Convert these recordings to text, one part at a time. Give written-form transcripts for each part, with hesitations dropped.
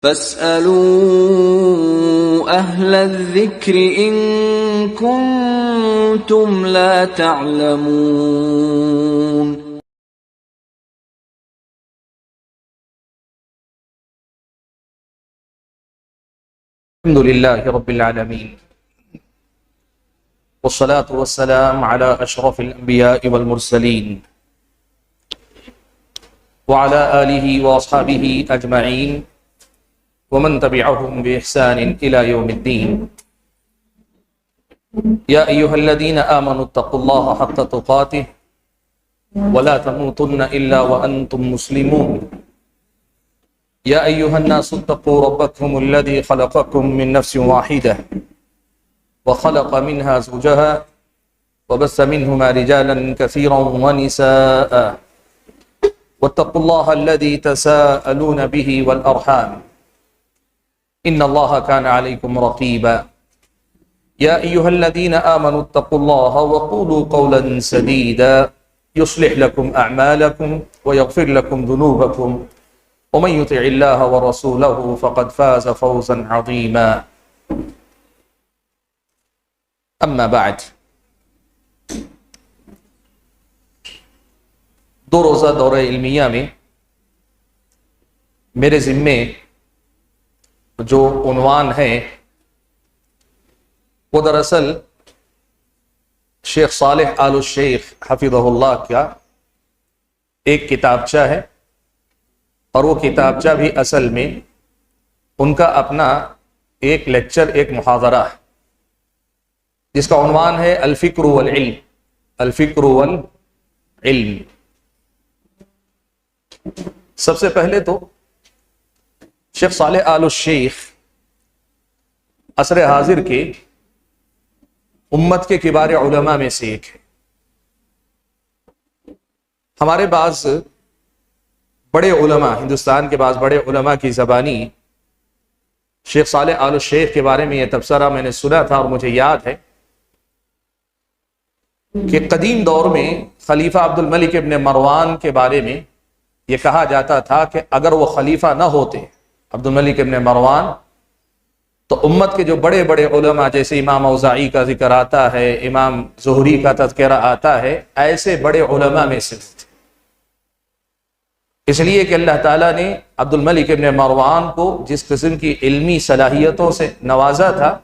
فاسألوا أهل الذكر إن كنتم لا تعلمون. الحمد لله رب العالمين والصلاة والسلام على أشرف الأنبياء والمرسلين وعلى آله وأصحابه أجمعين ومن تبعهم بإحسان إلى يوم الدين. يا أيها الذين آمنوا اتقوا الله حق تقاته ولا تموتن إلا وأنتم مسلمون. يا أيها الناس اتقوا ربكم الذي خلقكم من نفس واحدة وخلق منها زوجها وبث منهما رجالا كثيرا ونساء واتقوا الله الذي تساءلون به والأرحام إن الله كان عليكم رقيبا. يا أيها الذين آمنوا اتقوا الله وقولوا قولا سديدا يصلح لكم أعمالكم ويغفر لكم ذنوبكم ومن يطع الله ورسوله فقد فاز فوزا عظيما. اما بعد، دو روزہ دورہ علمیہ میں میرے ذمے جو عنوان ہے وہ دراصل شیخ صالح آل الشیخ حفظہ اللہ کا ایک کتابچہ ہے، اور وہ کتابچہ بھی اصل میں ان کا اپنا ایک لیکچر، ایک محاضرہ ہے جس کا عنوان ہے الفکر والعلم. الفکر والعلم. سب سے پہلے تو شیخ صالح آل الشیخ عصر حاضر کے امت کے کبار علماء میں سے ایک ہے. ہمارے بعض بڑے علماء، ہندوستان کے بعض بڑے علماء کی زبانی شیخ صالح آل الشیخ کے بارے میں یہ تبصرہ میں نے سنا تھا، اور مجھے یاد ہے کہ قدیم دور میں خلیفہ عبد الملک ابن مروان کے بارے میں یہ کہا جاتا تھا کہ اگر وہ خلیفہ نہ ہوتے عبد الملک ابن مروان تو امت کے جو بڑے بڑے علماء جیسے امام اوزاعی کا ذکر آتا ہے، امام زہری کا تذکرہ آتا ہے، ایسے بڑے علماء میں سے تھے. اس لیے کہ اللہ تعالیٰ نے عبد الملک ابن مروان کو جس قسم کی علمی صلاحیتوں سے نوازا تھا،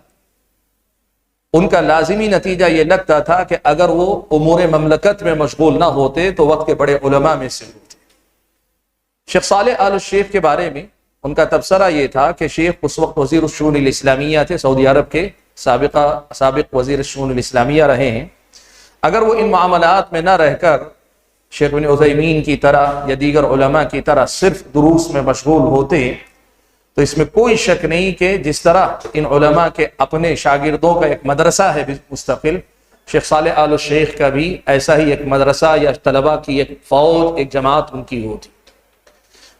ان کا لازمی نتیجہ یہ لگتا تھا کہ اگر وہ امور مملکت میں مشغول نہ ہوتے تو وقت کے بڑے علماء میں سے ہوتے. شیخ صالح آل الشیخ کے بارے میں ان کا تبصرہ یہ تھا کہ شیخ اس وقت وزیر الشؤون الاسلامیہ تھے، سعودی عرب کے سابق وزیر الشؤون الاسلامیہ رہے ہیں. اگر وہ ان معاملات میں نہ رہ کر شیخ ابن عثیمین کی طرح یا دیگر علماء کی طرح صرف دروس میں مشغول ہوتے تو اس میں کوئی شک نہیں کہ جس طرح ان علماء کے اپنے شاگردوں کا ایک مدرسہ ہے مستقل، شیخ صالح آل الشیخ کا بھی ایسا ہی ایک مدرسہ یا طلبہ کی ایک فوج، ایک جماعت ان کی ہوتی.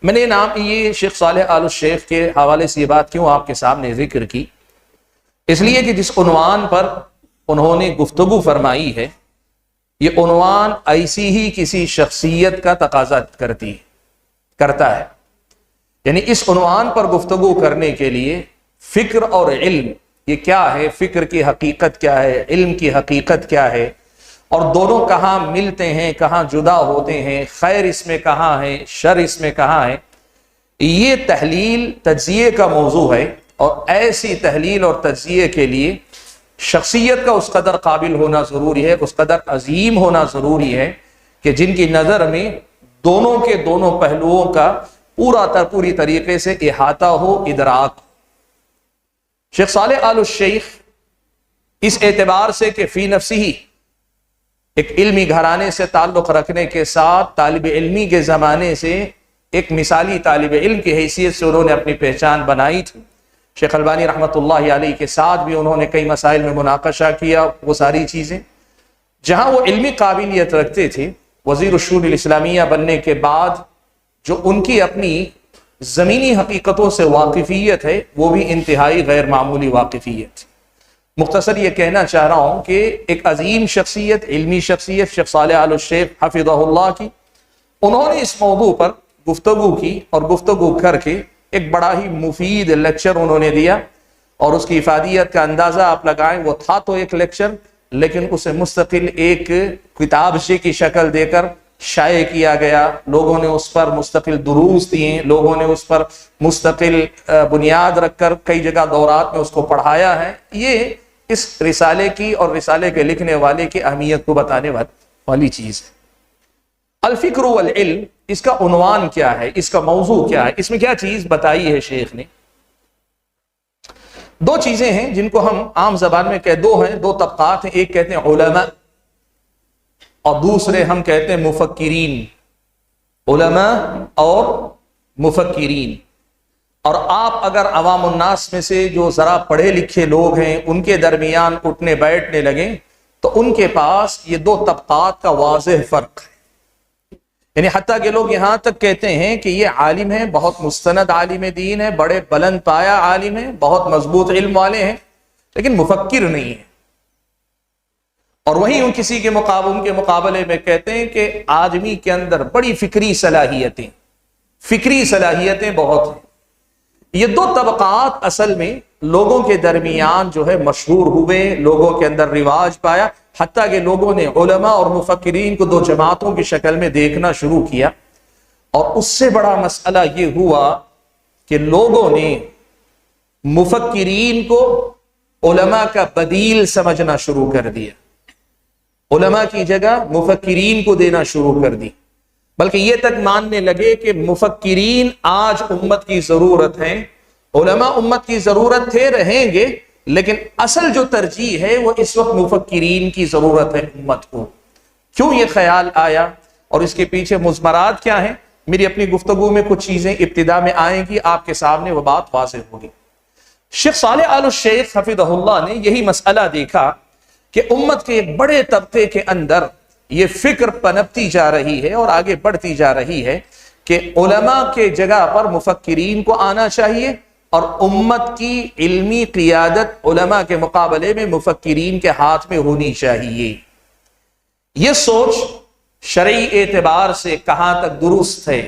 میں نے یہ شیخ صالح آل الشیخ کے حوالے سے یہ بات کیوں آپ کے سامنے ذکر کی؟ اس لیے کہ جس عنوان پر انہوں نے گفتگو فرمائی ہے، یہ عنوان ایسی ہی کسی شخصیت کا تقاضا کرتا ہے. یعنی اس عنوان پر گفتگو کرنے کے لیے فکر اور علم یہ کیا ہے، فکر کی حقیقت کیا ہے، علم کی حقیقت کیا ہے، اور دونوں کہاں ملتے ہیں، کہاں جدا ہوتے ہیں، خیر اس میں کہاں ہے، شر اس میں کہاں ہے، یہ تحلیل تجزیے کا موضوع ہے. اور ایسی تحلیل اور تجزیے کے لیے شخصیت کا اس قدر قابل ہونا ضروری ہے، اس قدر عظیم ہونا ضروری ہے کہ جن کی نظر میں دونوں کے دونوں پہلوؤں کا پوری طریقے سے احاطہ ہو، ادراک. شیخ صالح آل الشیخ اس اعتبار سے کہ فی نفسی ہی ایک علمی گھرانے سے تعلق رکھنے کے ساتھ طالب علمی کے زمانے سے ایک مثالی طالب علم کی حیثیت سے انہوں نے اپنی پہچان بنائی تھی. شیخ البانی رحمۃ اللہ علیہ کے ساتھ بھی انہوں نے کئی مسائل میں مناقشہ کیا. وہ ساری چیزیں جہاں وہ علمی قابلیت رکھتے تھے، وزیر الشؤون الاسلامیہ بننے کے بعد جو ان کی اپنی زمینی حقیقتوں سے واقفیت ہے وہ بھی انتہائی غیر معمولی واقفیت. مختصر یہ کہنا چاہ رہا ہوں کہ ایک عظیم شخصیت، علمی شخصیت شیخ صالح آل الشیخ حفظہ اللہ کی، انہوں نے اس موضوع پر گفتگو کی اور گفتگو کر کے ایک بڑا ہی مفید لیکچر انہوں نے دیا، اور اس کی افادیت کا اندازہ آپ لگائیں، وہ تھا تو ایک لیکچر، لیکن اسے مستقل ایک کتاب کی شکل دے کر شائع کیا گیا، لوگوں نے اس پر مستقل دروس دیے، لوگوں نے اس پر مستقل بنیاد رکھ کر کئی جگہ دورات میں اس کو پڑھایا ہے۔ یہ اس رسالے کی اور رسالے کے لکھنے والے کی اہمیت کو بتانے والی چیز ہے۔ الفکر والعلم، اس کا عنوان کیا ہے، اس کا موضوع کیا ہے، اس میں کیا چیز بتائی ہے شیخ نے؟ دو چیزیں ہیں جن کو ہم عام زبان میں دو طبقات ہیں، ایک کہتے ہیں علماء اور دوسرے ہم کہتے ہیں مفکرین، علماء اور مفکرین۔ اور آپ اگر عوام الناس میں سے جو ذرا پڑھے لکھے لوگ ہیں ان کے درمیان اٹھنے بیٹھنے لگیں تو ان کے پاس یہ دو طبقات کا واضح فرق ہے، یعنی حتیٰ کہ لوگ یہاں تک کہتے ہیں کہ یہ عالم ہیں، بہت مستند عالم دین ہے، بڑے بلند پایا عالم ہیں، بہت مضبوط علم والے ہیں، لیکن مفکر نہیں ہیں۔ اور وہیں ان کسی کے مقابلے میں کہتے ہیں کہ آدمی کے اندر بڑی فکری صلاحیتیں بہت ہیں۔ یہ دو طبقات اصل میں لوگوں کے درمیان جو ہے مشہور ہوئے، لوگوں کے اندر رواج پایا، حتیٰ کہ لوگوں نے علماء اور مفکرین کو دو جماعتوں کی شکل میں دیکھنا شروع کیا۔ اور اس سے بڑا مسئلہ یہ ہوا کہ لوگوں نے مفکرین کو علماء کا بدیل سمجھنا شروع کر دیا، علماء کی جگہ مفکرین کو دینا شروع کر دی، بلکہ یہ تک ماننے لگے کہ مفکرین آج امت کی ضرورت ہیں، علماء امت کی ضرورت تھے، رہیں گے، لیکن اصل جو ترجیح ہے وہ اس وقت مفکرین کی ضرورت ہے امت کو۔ کیوں یہ خیال آیا اور اس کے پیچھے مضمرات کیا ہیں؟ میری اپنی گفتگو میں کچھ چیزیں ابتدا میں آئیں گی، آپ کے سامنے وہ بات واضح ہوگی۔ شیخ صالح آل الشیخ حفظہ اللہ نے یہی مسئلہ دیکھا کہ امت کے ایک بڑے طبقے کے اندر یہ فکر پنپتی جا رہی ہے اور آگے بڑھتی جا رہی ہے کہ علماء کے جگہ پر مفکرین کو آنا چاہیے، اور امت کی علمی قیادت علماء کے مقابلے میں مفکرین کے ہاتھ میں ہونی چاہیے۔ یہ سوچ شرعی اعتبار سے کہاں تک درست ہے،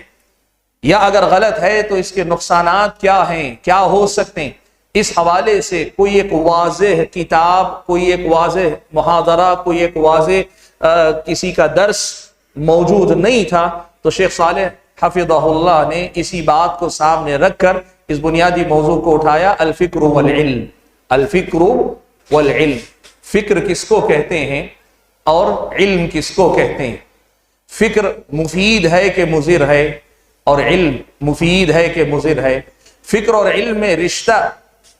یا اگر غلط ہے تو اس کے نقصانات کیا ہیں، کیا ہو سکتے ہیں، اس حوالے سے کوئی ایک واضح کتاب، کوئی ایک واضح محاضرہ، کوئی ایک واضح کسی کا درس موجود نہیں تھا، تو شیخ صالح حفظہ اللہ نے اسی بات کو سامنے رکھ کر اس بنیادی موضوع کو اٹھایا، الفکر والعلم۔ الفکر والعلم، فکر کس کو کہتے ہیں اور علم کس کو کہتے ہیں؟ فکر مفید ہے کہ مضر ہے، اور علم مفید ہے کہ مضر ہے؟ فکر اور علم میں رشتہ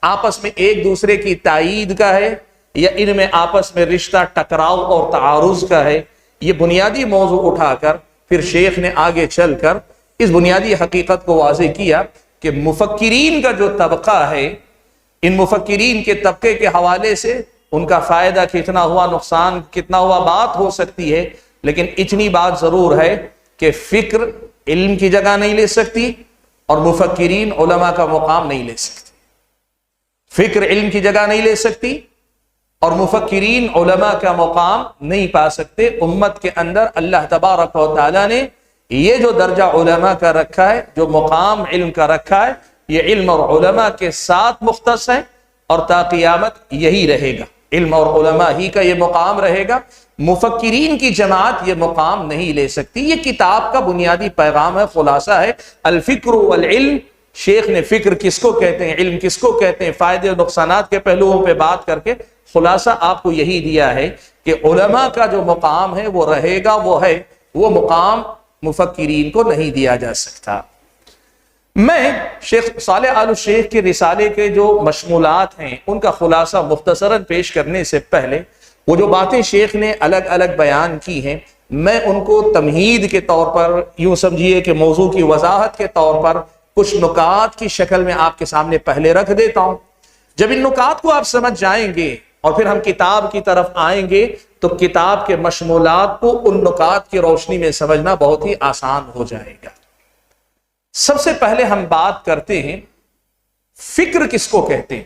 آپس میں ایک دوسرے کی تائید کا ہے، یا ان میں آپس میں رشتہ ٹکراؤ اور تعارض کا ہے؟ یہ بنیادی موضوع اٹھا کر پھر شیخ نے آگے چل کر اس بنیادی حقیقت کو واضح کیا کہ مفکرین کا جو طبقہ ہے، ان مفکرین کے طبقے کے حوالے سے ان کا فائدہ کتنا ہوا، نقصان کتنا ہوا، بات ہو سکتی ہے، لیکن اتنی بات ضرور ہے کہ فکر علم کی جگہ نہیں لے سکتی اور مفکرین علماء کا مقام نہیں لے سکتے۔ فکر علم کی جگہ نہیں لے سکتی اور مفکرین علماء کا مقام نہیں پا سکتے۔ امت کے اندر اللہ تبارک و تعالیٰ نے یہ جو درجہ علماء کا رکھا ہے، جو مقام علم کا رکھا ہے، یہ علم اور علماء کے ساتھ مختص ہے، اور تا قیامت یہی رہے گا، علم اور علماء ہی کا یہ مقام رہے گا۔ مفکرین کی جماعت یہ مقام نہیں لے سکتی۔ یہ کتاب کا بنیادی پیغام ہے، خلاصہ ہے، الفکر والعلم۔ شیخ نے فکر کس کو کہتے ہیں، علم کس کو کہتے ہیں، فائدے اور نقصانات کے پہلوؤں پہ بات کر کے خلاصہ آپ کو یہی دیا ہے کہ علماء کا جو مقام ہے وہ رہے گا، وہ ہے، وہ مقام مفکرین کو نہیں دیا جا سکتا۔ میں شیخ صالح آل الشیخ کے رسالے کے جو مشمولات ہیں ان کا خلاصہ مختصراً پیش کرنے سے پہلے وہ جو باتیں شیخ نے الگ الگ بیان کی ہیں، میں ان کو تمہید کے طور پر، یوں سمجھیے کہ موضوع کی وضاحت کے طور پر کچھ نکات کی شکل میں آپ کے سامنے پہلے رکھ دیتا ہوں۔ جب ان نکات کو آپ سمجھ جائیں گے اور پھر ہم کتاب کی طرف آئیں گے تو کتاب کے مشمولات کو ان نکات کی روشنی میں سمجھنا بہت ہی آسان ہو جائے گا۔ سب سے پہلے ہم بات کرتے ہیں فکر کس کو کہتے ہیں،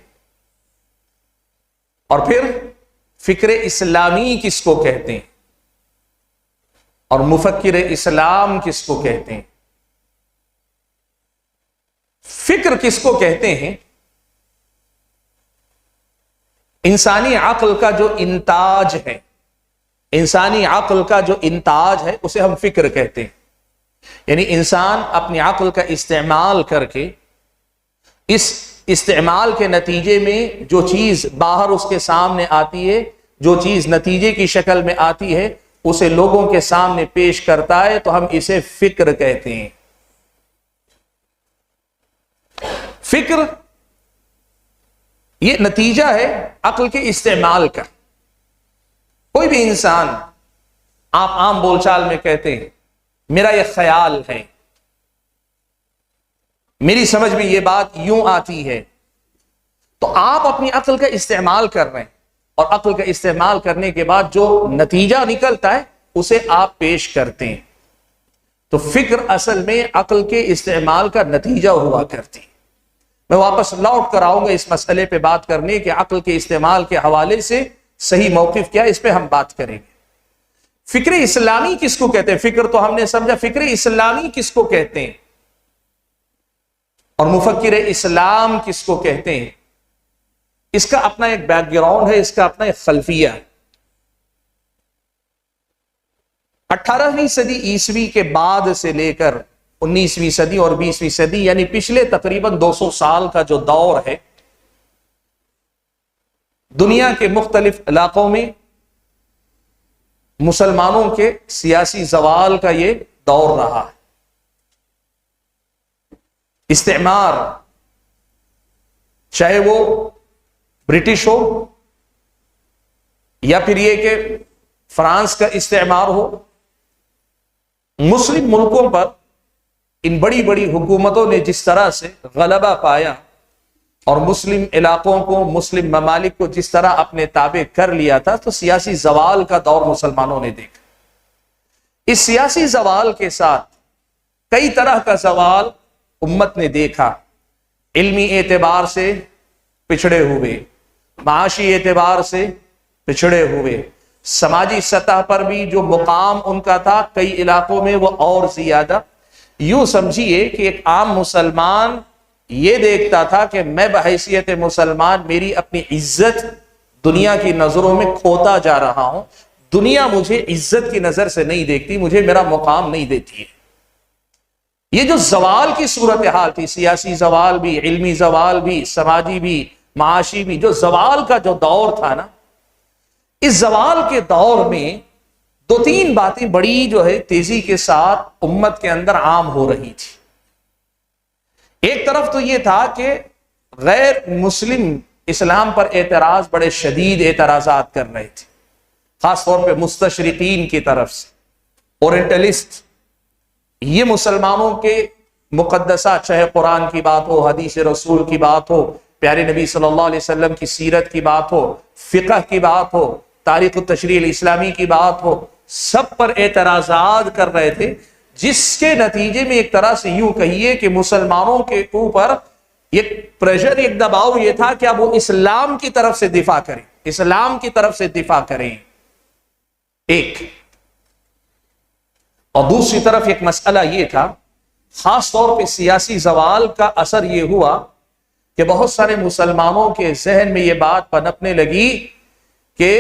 اور پھر فکر اسلامی کس کو کہتے ہیں، اور مفکر اسلام کس کو کہتے ہیں۔ فکر کس کو کہتے ہیں؟ انسانی عقل کا جو انتاج ہے، انسانی عقل کا جو انتاج ہے اسے ہم فکر کہتے ہیں۔ یعنی انسان اپنی عقل کا استعمال کر کے اس استعمال کے نتیجے میں جو چیز باہر اس کے سامنے آتی ہے، جو چیز نتیجے کی شکل میں آتی ہے، اسے لوگوں کے سامنے پیش کرتا ہے، تو ہم اسے فکر کہتے ہیں۔ فکر یہ نتیجہ ہے عقل کے استعمال کا۔ کوئی بھی انسان، آپ عام بول چال میں کہتے ہیں میرا یہ خیال ہے، میری سمجھ میں یہ بات یوں آتی ہے، تو آپ اپنی عقل کا استعمال کر رہے ہیں، اور عقل کا استعمال کرنے کے بعد جو نتیجہ نکلتا ہے اسے آپ پیش کرتے ہیں۔ تو فکر اصل میں عقل کے استعمال کا نتیجہ ہوا کرتی ہے۔ میں واپس لوٹ کر آؤں گا اس مسئلے پہ بات کرنے کہ عقل کے استعمال کے حوالے سے صحیح موقف کیا ہے، اس پہ ہم بات کریں گے۔ فکر اسلامی کس کو کہتے ہیں؟ فکر تو ہم نے سمجھا، فکر اسلامی کس کو کہتے ہیں اور مفکر اسلام کس کو کہتے ہیں؟ اس کا اپنا ایک بیک گراؤنڈ ہے، اس کا اپنا ایک خلفیہ ہے۔ 18ویں صدی عیسوی کے بعد سے لے کر 19ویں صدی اور 20ویں صدی، یعنی پچھلے تقریباً 200 سال کا جو دور ہے، دنیا کے مختلف علاقوں میں مسلمانوں کے سیاسی زوال کا یہ دور رہا ہے۔ استعمار، چاہے وہ برٹش ہو یا پھر یہ کہ فرانس کا استعمار ہو، مسلم ملکوں پر ان بڑی بڑی حکومتوں نے جس طرح سے غلبہ پایا اور مسلم علاقوں کو، مسلم ممالک کو جس طرح اپنے تابع کر لیا تھا، تو سیاسی زوال کا دور مسلمانوں نے دیکھا۔ اس سیاسی زوال کے ساتھ کئی طرح کا زوال امت نے دیکھا۔ علمی اعتبار سے پچھڑے ہوئے، معاشی اعتبار سے پچھڑے ہوئے، سماجی سطح پر بھی جو مقام ان کا تھا کئی علاقوں میں وہ اور زیادہ۔ یوں سمجھیے کہ ایک عام مسلمان یہ دیکھتا تھا کہ میں بحیثیت مسلمان میری اپنی عزت دنیا کی نظروں میں کھوتا جا رہا ہوں، دنیا مجھے عزت کی نظر سے نہیں دیکھتی، مجھے میرا مقام نہیں دیتی ہے۔ یہ جو زوال کی صورتحال تھی، سیاسی زوال بھی، علمی زوال بھی، سماجی بھی، معاشی بھی، جو زوال کا جو دور تھا نا، اس زوال کے دور میں دو تین باتیں بڑی جو ہے تیزی کے ساتھ امت کے اندر عام ہو رہی تھی۔ ایک طرف تو یہ تھا کہ غیر مسلم اسلام پر اعتراض، بڑے شدید اعتراضات کر رہے تھے، خاص طور پہ مستشرقین کی طرف سے، اورینٹلسٹ۔ یہ مسلمانوں کے مقدسات، چاہے قرآن کی بات ہو، حدیث رسول کی بات ہو، پیارے نبی صلی اللہ علیہ وسلم کی سیرت کی بات ہو، فقہ کی بات ہو، تاریخ التشریع الاسلامی کی بات ہو، سب پر اعتراضات کر رہے تھے، جس کے نتیجے میں ایک طرح سے یوں کہیے کہ مسلمانوں کے اوپر ایک پریشر، ایک دباؤ یہ تھا کہ اب وہ اسلام کی طرف سے دفاع کریں، اسلام کی طرف سے دفاع کریں۔ ایک اور دوسری طرف ایک مسئلہ یہ تھا، خاص طور پہ سیاسی زوال کا اثر یہ ہوا کہ بہت سارے مسلمانوں کے ذہن میں یہ بات پنپنے لگی کہ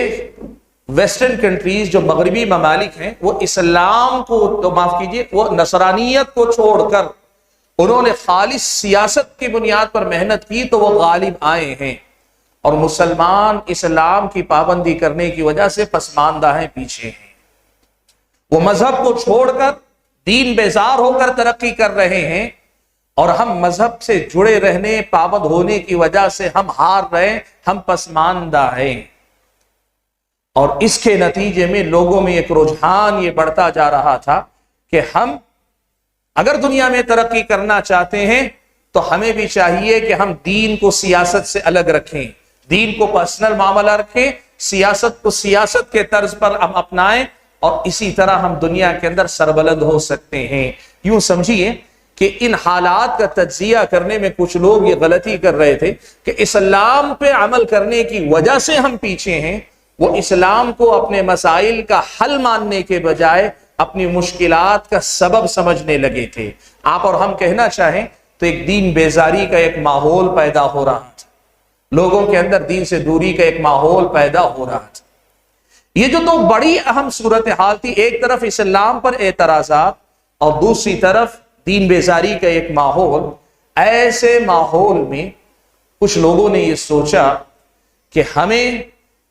ویسٹرن کنٹریز، جو مغربی ممالک ہیں، وہ اسلام کو، تو معاف کیجیے، وہ نصرانیت کو چھوڑ کر انہوں نے خالص سیاست کی بنیاد پر محنت کی، تو وہ غالب آئے ہیں، اور مسلمان اسلام کی پابندی کرنے کی وجہ سے پسماندہ ہیں، پیچھے ہیں۔ وہ مذہب کو چھوڑ کر دین بیزار ہو کر ترقی کر رہے ہیں، اور ہم مذہب سے جڑے رہنے، پابند ہونے کی وجہ سے ہم ہار رہے، ہم پسماندہ ہیں۔ اور اس کے نتیجے میں لوگوں میں ایک رجحان یہ بڑھتا جا رہا تھا کہ ہم اگر دنیا میں ترقی کرنا چاہتے ہیں تو ہمیں بھی چاہیے کہ ہم دین کو سیاست سے الگ رکھیں، دین کو پرسنل معاملہ رکھیں، سیاست کو سیاست کے طرز پر ہم اپنائیں، اور اسی طرح ہم دنیا کے اندر سربلند ہو سکتے ہیں۔ یوں سمجھیے کہ ان حالات کا تجزیہ کرنے میں کچھ لوگ یہ غلطی کر رہے تھے کہ اسلام پہ عمل کرنے کی وجہ سے ہم پیچھے ہیں، وہ اسلام کو اپنے مسائل کا حل ماننے کے بجائے اپنی مشکلات کا سبب سمجھنے لگے تھے۔ آپ اور ہم کہنا چاہیں تو ایک دین بیزاری کا ایک ماحول پیدا ہو رہا تھا، لوگوں کے اندر دین سے دوری کا ایک ماحول پیدا ہو رہا تھا۔ یہ جو دو بڑی اہم صورتحال تھی، ایک طرف اسلام پر اعتراضات اور دوسری طرف دین بیزاری کا ایک ماحول، ایسے ماحول میں کچھ لوگوں نے یہ سوچا کہ ہمیں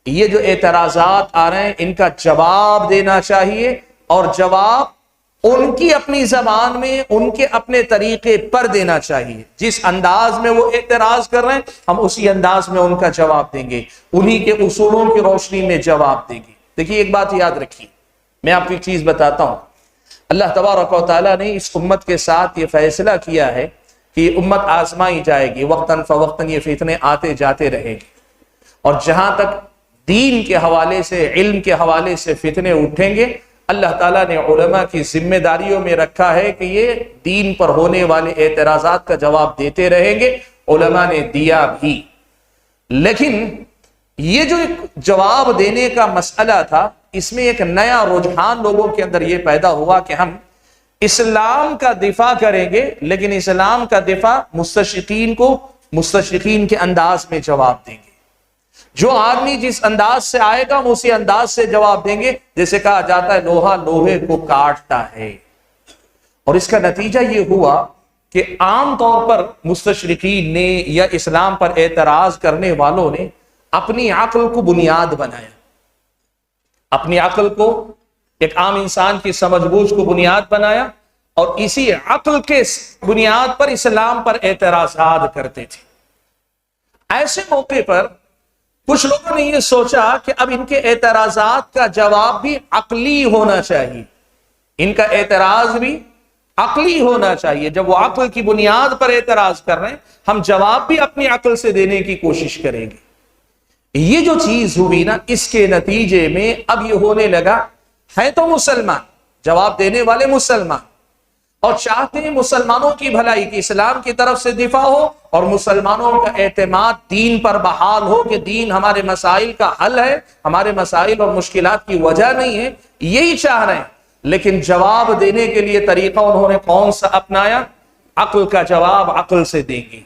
یہ جو اعتراضات آ رہے ہیں ان کا جواب دینا چاہیے، اور جواب ان کی اپنی زبان میں ان کے اپنے طریقے پر دینا چاہیے۔ جس انداز میں وہ اعتراض کر رہے ہیں ہم اسی انداز میں ان کا جواب دیں گے، انہی کے اصولوں کی روشنی میں جواب دیں گے۔ دیکھیے ایک بات یاد رکھیے، میں آپ کو ایک چیز بتاتا ہوں، اللہ تبارک و تعالیٰ نے اس امت کے ساتھ یہ فیصلہ کیا ہے کہ یہ امت آزمائی جائے گی، وقتاً فوقتاً یہ فتنے آتے جاتے رہیں گے، اور جہاں تک دین کے حوالے سے، علم کے حوالے سے فتنے اٹھیں گے، اللہ تعالیٰ نے علماء کی ذمہ داریوں میں رکھا ہے کہ یہ دین پر ہونے والے اعتراضات کا جواب دیتے رہیں گے۔ علماء نے دیا بھی، لیکن یہ جو ایک جواب دینے کا مسئلہ تھا، اس میں ایک نیا رجحان لوگوں کے اندر یہ پیدا ہوا کہ ہم اسلام کا دفاع کریں گے، لیکن اسلام کا دفاع مستشرقین کو مستشرقین کے انداز میں جواب دیں گے۔ جو آدمی جس انداز سے آئے گا ہم اسی انداز سے جواب دیں گے، جیسے کہا جاتا ہے لوہا لوہے کو کاٹتا ہے۔ اور اس کا نتیجہ یہ ہوا کہ عام طور پر مستشرقین نے یا اسلام پر اعتراض کرنے والوں نے اپنی عقل کو بنیاد بنایا، اپنی عقل کو، ایک عام انسان کی سمجھ بوجھ کو بنیاد بنایا، اور اسی عقل کے بنیاد پر اسلام پر اعتراضات کرتے تھے۔ ایسے موقع پر کچھ لوگوں نے یہ سوچا کہ اب ان کے اعتراضات کا جواب بھی عقلی ہونا چاہیے، ان کا اعتراض بھی عقلی ہونا چاہیے۔ جب وہ عقل کی بنیاد پر اعتراض کر رہے ہیں ہم جواب بھی اپنی عقل سے دینے کی کوشش کریں گے۔ یہ جو چیز ہوئی نا، اس کے نتیجے میں اب یہ ہونے لگا، ہے تو مسلمان، جواب دینے والے مسلمان، اور چاہتے ہیں مسلمانوں کی بھلائی، کی اسلام کی طرف سے دفاع ہو اور مسلمانوں کا اعتماد دین پر بحال ہو کہ دین ہمارے مسائل کا حل ہے، ہمارے مسائل اور مشکلات کی وجہ نہیں ہے، یہی چاہ رہے ہیں۔ لیکن جواب دینے کے لیے طریقہ انہوں نے کون سا اپنایا؟ عقل کا جواب عقل سے دیں گے،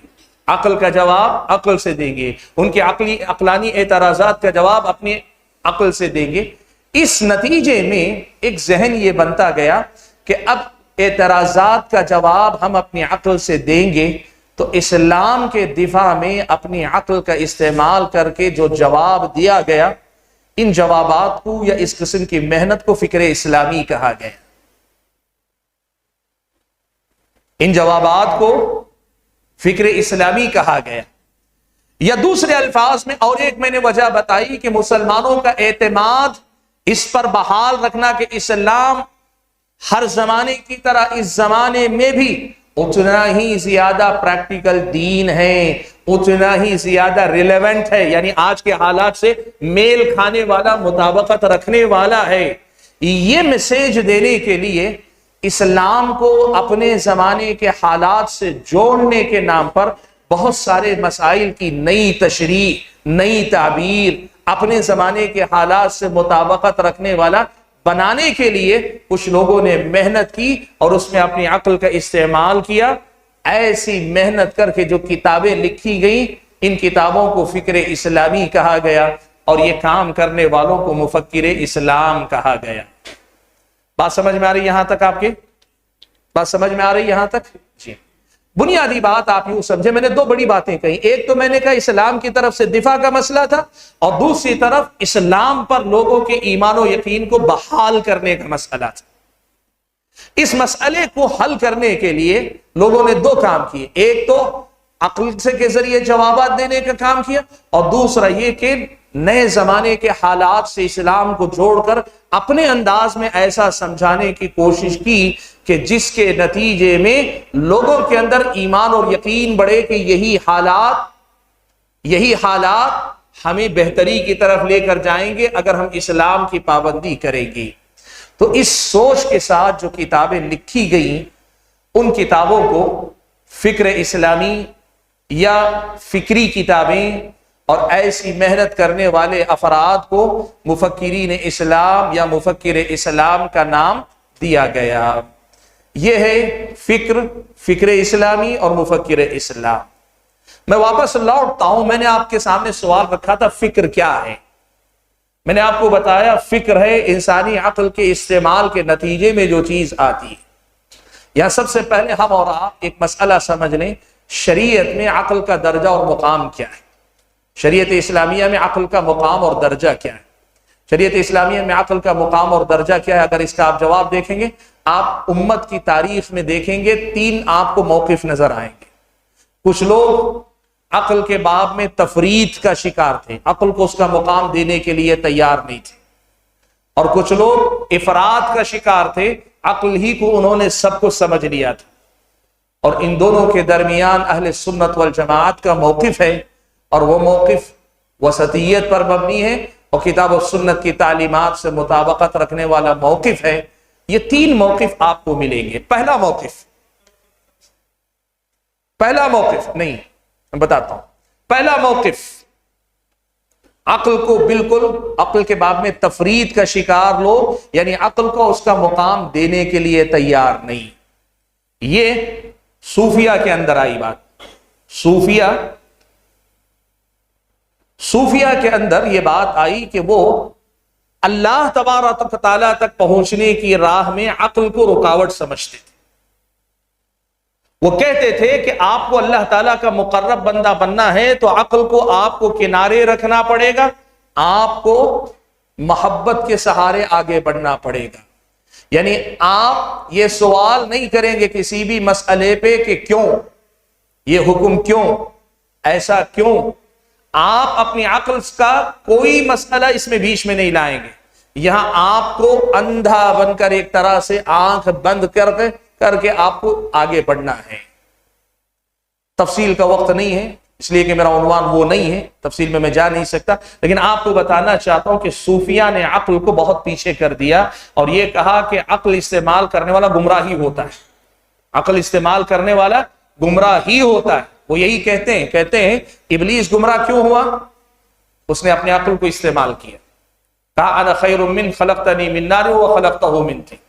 عقل کا جواب عقل سے دیں گے، ان کے عقلانی اعتراضات کا جواب اپنی عقل سے دیں گے۔ اس نتیجے میں ایک ذہن یہ بنتا گیا کہ اب اعتراضات کا جواب ہم اپنی عقل سے دیں گے تو اسلام کے دفاع میں اپنی عقل کا استعمال کر کے جو جواب دیا گیا، ان جوابات کو یا اس قسم کی محنت کو فکر اسلامی کہا گیا۔ ان جوابات کو فکر اسلامی کہا گیا، یا دوسرے الفاظ میں اور ایک میں نے وجہ بتائی کہ مسلمانوں کا اعتماد اس پر بحال رکھنا کہ اسلام ہر زمانے کی طرح اس زمانے میں بھی اتنا ہی زیادہ پریکٹیکل دین ہے، اتنا ہی زیادہ ریلیونٹ ہے، یعنی آج کے حالات سے میل کھانے والا، مطابقت رکھنے والا ہے۔ یہ میسج دینے کے لیے اسلام کو اپنے زمانے کے حالات سے جوڑنے کے نام پر بہت سارے مسائل کی نئی تشریح، نئی تعبیر، اپنے زمانے کے حالات سے مطابقت رکھنے والا بنانے کے لیے کچھ لوگوں نے محنت کی اور اس میں اپنی عقل کا استعمال کیا۔ ایسی محنت کر کے جو کتابیں لکھی گئیں، ان کتابوں کو فکر اسلامی کہا گیا، اور یہ کام کرنے والوں کو مفکر اسلام کہا گیا۔ بات سمجھ میں آ رہی یہاں تک؟ آپ کے بات سمجھ میں آ رہی یہاں تک؟ جی، بنیادی بات آپ یوں سمجھے، میں نے دو بڑی باتیں کہی، ایک تو میں نے کہا اسلام کی طرف سے دفاع کا مسئلہ تھا، اور دوسری طرف اسلام پر لوگوں کے ایمان و یقین کو بحال کرنے کا مسئلہ تھا۔ اس مسئلے کو حل کرنے کے لیے لوگوں نے دو کام کیے، ایک تو عقل سے کے ذریعے جوابات دینے کا کام کیا، اور دوسرا یہ کہ نئے زمانے کے حالات سے اسلام کو جوڑ کر اپنے انداز میں ایسا سمجھانے کی کوشش کی کہ جس کے نتیجے میں لوگوں کے اندر ایمان اور یقین بڑھے کہ یہی حالات ہمیں بہتری کی طرف لے کر جائیں گے اگر ہم اسلام کی پابندی کریں گے۔ تو اس سوچ کے ساتھ جو کتابیں لکھی گئیں، ان کتابوں کو فکر اسلامی یا فکری کتابیں اور ایسی محنت کرنے والے افراد کو مفکرین اسلام یا مفکر اسلام کا نام دیا گیا۔ یہ ہے فکر اسلامی اور مفکر اسلام۔ میں واپس لوٹتا ہوں، میں نے آپ کے سامنے سوال رکھا تھا فکر کیا ہے؟ میں نے آپ کو بتایا فکر ہے انسانی عقل کے استعمال کے نتیجے میں جو چیز آتی ہے۔ یہاں سب سے پہلے ہم اور آپ ایک مسئلہ سمجھ لیں، شریعت میں عقل کا درجہ اور مقام کیا ہے؟ شریعت اسلامیہ میں عقل کا مقام اور درجہ کیا ہے؟ شریعت اسلامیہ میں عقل کا مقام اور درجہ کیا ہے؟ اگر اس کا آپ جواب دیکھیں گے، آپ امت کی تاریخ میں دیکھیں گے 3 آپ کو موقف نظر آئیں گے۔ کچھ لوگ عقل کے باب میں تفریط کا شکار تھے، عقل کو اس کا مقام دینے کے لیے تیار نہیں تھے، اور کچھ لوگ افراط کا شکار تھے، عقل ہی کو انہوں نے سب کچھ سمجھ لیا تھا۔ اور ان دونوں کے درمیان اہل سنت والجماعت کا موقف ہے، اور وہ موقف وسطیت پر مبنی ہے اور کتاب و سنت کی تعلیمات سے مطابقت رکھنے والا موقف ہے۔ یہ 3 موقف آپ کو ملیں گے۔ پہلا موقف نہیں، میں بتاتا ہوں۔ پہلا موقف، عقل کو بالکل عقل کے باب میں تفریط کا شکار لوگ، یعنی عقل کو اس کا مقام دینے کے لیے تیار نہیں۔ یہ صوفیہ کے اندر آئی بات۔ صوفیہ کے اندر یہ بات آئی کہ وہ اللہ تبارک تعالیٰ تک پہنچنے کی راہ میں عقل کو رکاوٹ سمجھتے تھے۔ وہ کہتے تھے کہ آپ کو اللہ تعالیٰ کا مقرب بندہ بننا ہے تو عقل کو آپ کو کنارے رکھنا پڑے گا، آپ کو محبت کے سہارے آگے بڑھنا پڑے گا۔ یعنی آپ یہ سوال نہیں کریں گے کسی بھی مسئلے پہ کہ کیوں، یہ حکم کیوں، ایسا کیوں، آپ اپنی عقل کا کوئی مسئلہ اس میں بیچ میں نہیں لائیں گے۔ یہاں آپ کو اندھا بن کر ایک طرح سے آنکھ بند کر کے آپ کو آگے بڑھنا ہے۔ تفصیل کا وقت نہیں ہے، اس لیے کہ میرا عنوان وہ نہیں ہے، تفصیل میں جا نہیں سکتا، لیکن آپ کو بتانا چاہتا ہوں کہ صوفیہ نے عقل کو بہت پیچھے کر دیا اور یہ کہا کہ عقل استعمال کرنے والا گمراہ ہی ہوتا ہے، عقل استعمال کرنے والا گمراہ ہی ہوتا ہے۔ وہ یہی کہتے ہیں ابلیس گمراہ کیوں ہوا؟ اس نے اپنے عقل کو استعمال کیا، کہا انا خیر من خلقتنی من نار وخلقتہ من طین۔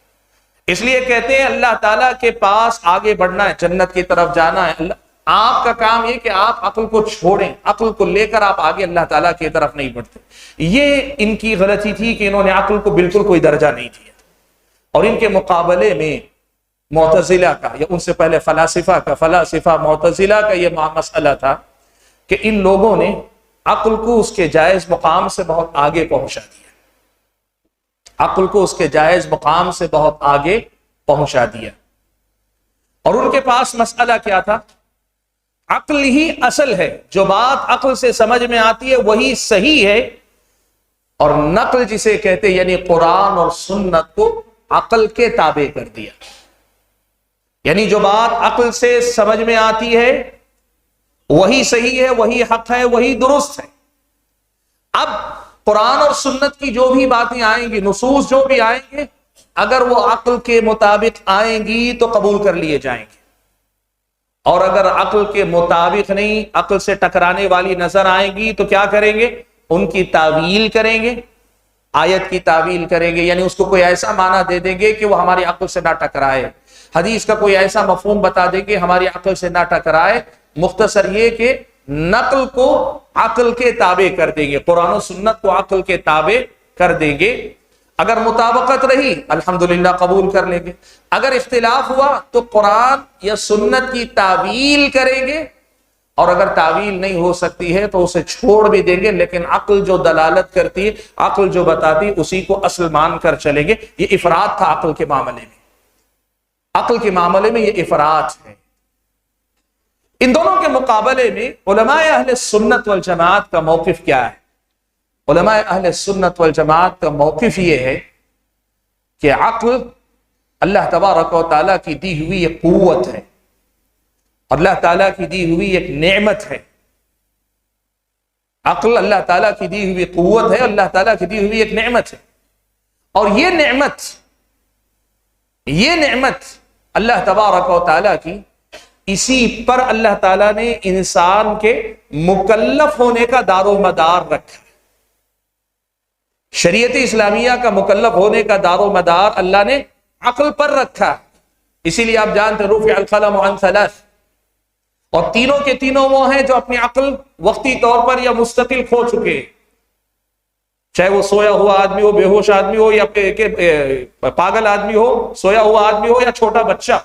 اس لیے کہتے ہیں اللہ تعالیٰ کے پاس آگے بڑھنا ہے، جنت کی طرف جانا ہے، آپ کا کام یہ کہ آپ عقل کو چھوڑیں، عقل کو لے کر آپ آگے اللہ تعالیٰ کی طرف نہیں بڑھتے۔ یہ ان کی غلطی تھی کہ انہوں نے عقل کو بالکل کوئی درجہ نہیں دیا، اور ان کے مقابلے میں معتزلہ کا یا ان سے پہلے فلاسفہ معتزلہ کا یہ مسئلہ تھا کہ ان لوگوں نے عقل کو اس کے جائز مقام سے بہت آگے پہنچا دیا، عقل کو اس کے جائز مقام سے بہت آگے پہنچا دیا۔ اور ان کے پاس مسئلہ کیا تھا؟ عقل ہی اصل ہے، جو بات عقل سے سمجھ میں آتی ہے وہی صحیح ہے، اور نقل جسے کہتے یعنی قرآن اور سنت کو عقل کے تابع کر دیا، یعنی جو بات عقل سے سمجھ میں آتی ہے وہی صحیح ہے، وہی حق ہے، وہی درست ہے۔ اب قرآن اور سنت کی جو بھی باتیں آئیں گی، نصوص جو بھی آئیں گے، اگر وہ عقل کے مطابق آئیں گی تو قبول کر لیے جائیں گے، اور اگر عقل کے مطابق نہیں، عقل سے ٹکرانے والی نظر آئیں گی تو کیا کریں گے؟ ان کی تعویل کریں گے، آیت کی تعویل کریں گے، یعنی اس کو کوئی ایسا معنی دے دیں گے کہ وہ ہماری عقل سے نہ ٹکرائے، حدیث کا کوئی ایسا مفہوم بتا دیں گے ہماری عقل سے نہ ٹکرائے۔ مختصر یہ کہ نقل کو عقل کے تابع کر دیں گے، قرآن و سنت کو عقل کے تابع کر دیں گے۔ اگر مطابقت رہی الحمدللہ قبول کر لیں گے، اگر اختلاف ہوا تو قرآن یا سنت کی تعویل کریں گے، اور اگر تعویل نہیں ہو سکتی ہے تو اسے چھوڑ بھی دیں گے، لیکن عقل جو دلالت کرتی ہے، عقل جو بتاتی اسی کو اصل مان کر چلیں گے۔ یہ افراط تھا عقل کے معاملے میں، عقل کے معاملے میں یہ افراط ہے۔ ان دونوں کے مقابلے میں علماء اہل سنت والجماعت کا موقف کیا ہے؟ علماء اہل سنت والجماعت کا موقف یہ ہے کہ عقل اللہ تبارک و تعالیٰ کی دی ہوئی ایک قوت ہے، اللہ تعالیٰ کی دی ہوئی ایک نعمت ہے۔ عقل اللہ تعالیٰ کی دی ہوئی قوت ہے، اللہ تعالیٰ کی دی ہوئی ایک نعمت ہے، اور یہ نعمت اللہ تبارک و تعالیٰ کی، اسی پر اللہ تعالیٰ نے انسان کے مکلف ہونے کا دار و مدار رکھا ہے۔ شریعت اسلامیہ کا مکلف ہونے کا دار و مدار اللہ نے عقل پر رکھا، اسی لیے آپ جانتے رفع القلم عن ثلاث، اور تینوں کے تینوں وہ ہیں جو اپنی عقل وقتی طور پر یا مستقل کھو چکے، چاہے وہ سویا ہوا آدمی ہو، بے ہوش آدمی ہو، یا پاگل آدمی ہو، سویا ہوا آدمی ہو، یا چھوٹا بچہ۔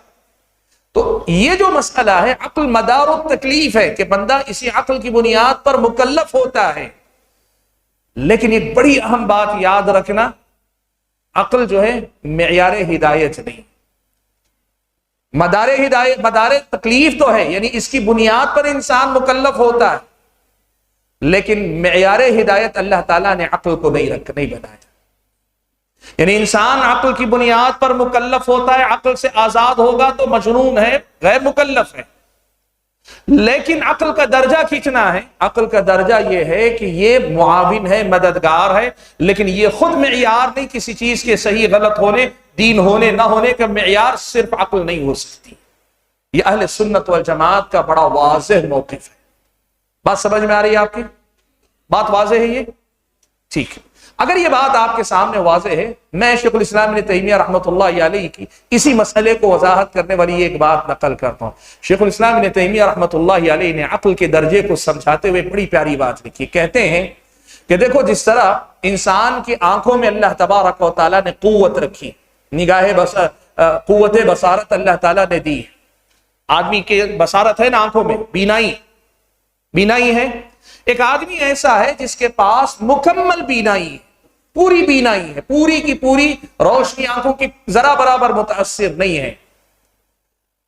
تو یہ جو مسئلہ ہے عقل مدار و تکلیف ہے کہ بندہ اسی عقل کی بنیاد پر مکلف ہوتا ہے، لیکن ایک بڑی اہم بات یاد رکھنا، عقل جو ہے معیار ہدایت نہیں، مدار تکلیف تو ہے، یعنی اس کی بنیاد پر انسان مکلف ہوتا ہے، لیکن معیار ہدایت اللہ تعالیٰ نے عقل کو نہیں بنایا۔ یعنی انسان عقل کی بنیاد پر مکلف ہوتا ہے، عقل سے آزاد ہوگا تو مجنون ہے، غیر مکلف ہے، لیکن عقل کا درجہ کھینچنا ہے۔ عقل کا درجہ یہ ہے کہ یہ معاون ہے، مددگار ہے، لیکن یہ خود معیار نہیں کسی چیز کے صحیح غلط ہونے، دین ہونے نہ ہونے کا معیار صرف عقل نہیں ہو سکتی۔ یہ اہل سنت والجماعت کا بڑا واضح موقف ہے۔ بات سمجھ میں آ رہی ہے آپ کی؟ بات واضح ہے یہ؟ ٹھیک ہے۔ اگر یہ بات آپ کے سامنے واضح ہے، میں شیخ الاسلام ابن تیمیہ رحمۃ اللہ علیہ کی اسی مسئلے کو وضاحت کرنے والی ایک بات نقل کرتا ہوں۔ شیخ الاسلام ابن تیمیہ رحمۃ اللہ علیہ نے عقل کے درجے کو سمجھاتے ہوئے بڑی پیاری بات لکھی۔ کہتے ہیں کہ دیکھو، جس طرح انسان کی آنکھوں میں اللہ تبارک و تعالیٰ نے قوت رکھی، قوت بصارت اللہ تعالیٰ نے دی، آدمی کے بصارت ہے نا آنکھوں میں، بینائی ہے۔ ایک آدمی ایسا ہے جس کے پاس مکمل بینائی ہے، پوری بینائی ہے، پوری کی پوری روشنی آنکھوں کی ذرا برابر متاثر نہیں ہے۔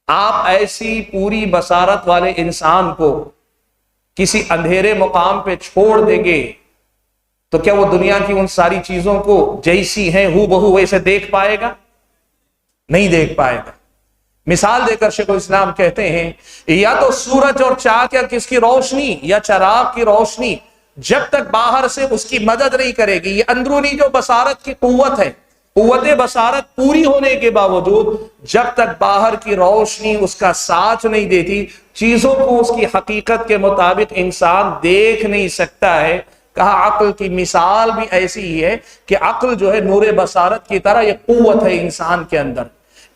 آپ ایسی پوری بصارت والے انسان کو کسی اندھیرے مقام پہ چھوڑ دیں گے تو کیا وہ دنیا کی ان ساری چیزوں کو جیسی ہیں ہو بہو ویسے دیکھ پائے گا؟ نہیں دیکھ پائے گا۔ مثال دے کر شیخ الاسلام کہتے ہیں، یا تو سورج اور چاند یا کس کی روشنی یا چراغ کی روشنی جب تک باہر سے اس کی مدد نہیں کرے گی، یہ اندرونی جو بصارت کی قوت ہے، قوت بصارت پوری ہونے کے باوجود جب تک باہر کی روشنی اس کا ساتھ نہیں دیتی، چیزوں کو اس کی حقیقت کے مطابق انسان دیکھ نہیں سکتا ہے۔ کہا عقل کی مثال بھی ایسی ہی ہے کہ عقل جو ہے نور بصارت کی طرح یہ قوت ہے انسان کے اندر،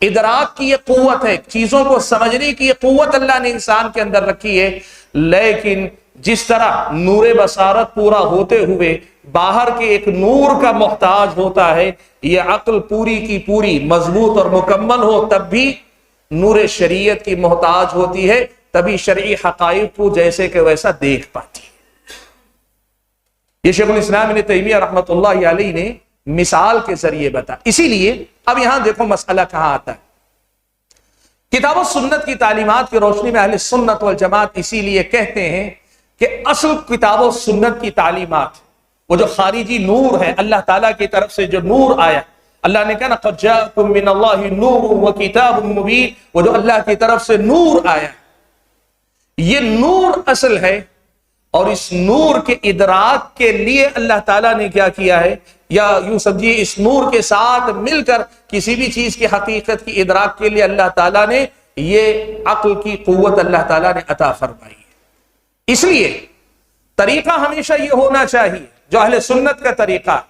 ادراک کی یہ قوت ہے، چیزوں کو سمجھنے کی یہ قوت اللہ نے انسان کے اندر رکھی ہے، لیکن جس طرح نور بصارت پورا ہوتے ہوئے باہر کے ایک نور کا محتاج ہوتا ہے، یہ عقل پوری کی پوری مضبوط اور مکمل ہو تب بھی نور شریعت کی محتاج ہوتی ہے، تبھی شرعی حقائق کو جیسے کہ ویسا دیکھ پاتی ہے۔ یہ شیخ الاسلام ابن تیمیہ رحمۃ اللہ علیہ نے مثال کے ذریعے بتا۔ اسی لیے اب یہاں دیکھو مسئلہ کہاں آتا ہے۔ کتاب و سنت کی تعلیمات کی روشنی میں اہل سنت والجماعت اسی لیے کہتے ہیں کہ اصل کتاب و سنت کی تعلیمات، وہ جو خارجی نور ہے، اللہ تعالیٰ کی طرف سے جو نور آیا، اللہ نے کہا نا قد جاءکم من اللہ نور وکتاب مبین، وہ جو اللہ کی طرف سے نور آیا، یہ نور اصل ہے، اور اس نور کے ادراک کے لیے اللہ تعالیٰ نے کیا کیا ہے، یا یوں سمجھیے اس نور کے ساتھ مل کر کسی بھی چیز کی حقیقت کی ادراک کے لیے اللہ تعالیٰ نے یہ عقل کی قوت اللہ تعالیٰ نے عطا فرمائی ہے۔ اس لیے طریقہ ہمیشہ یہ ہونا چاہیے جو اہل سنت کا طریقہ،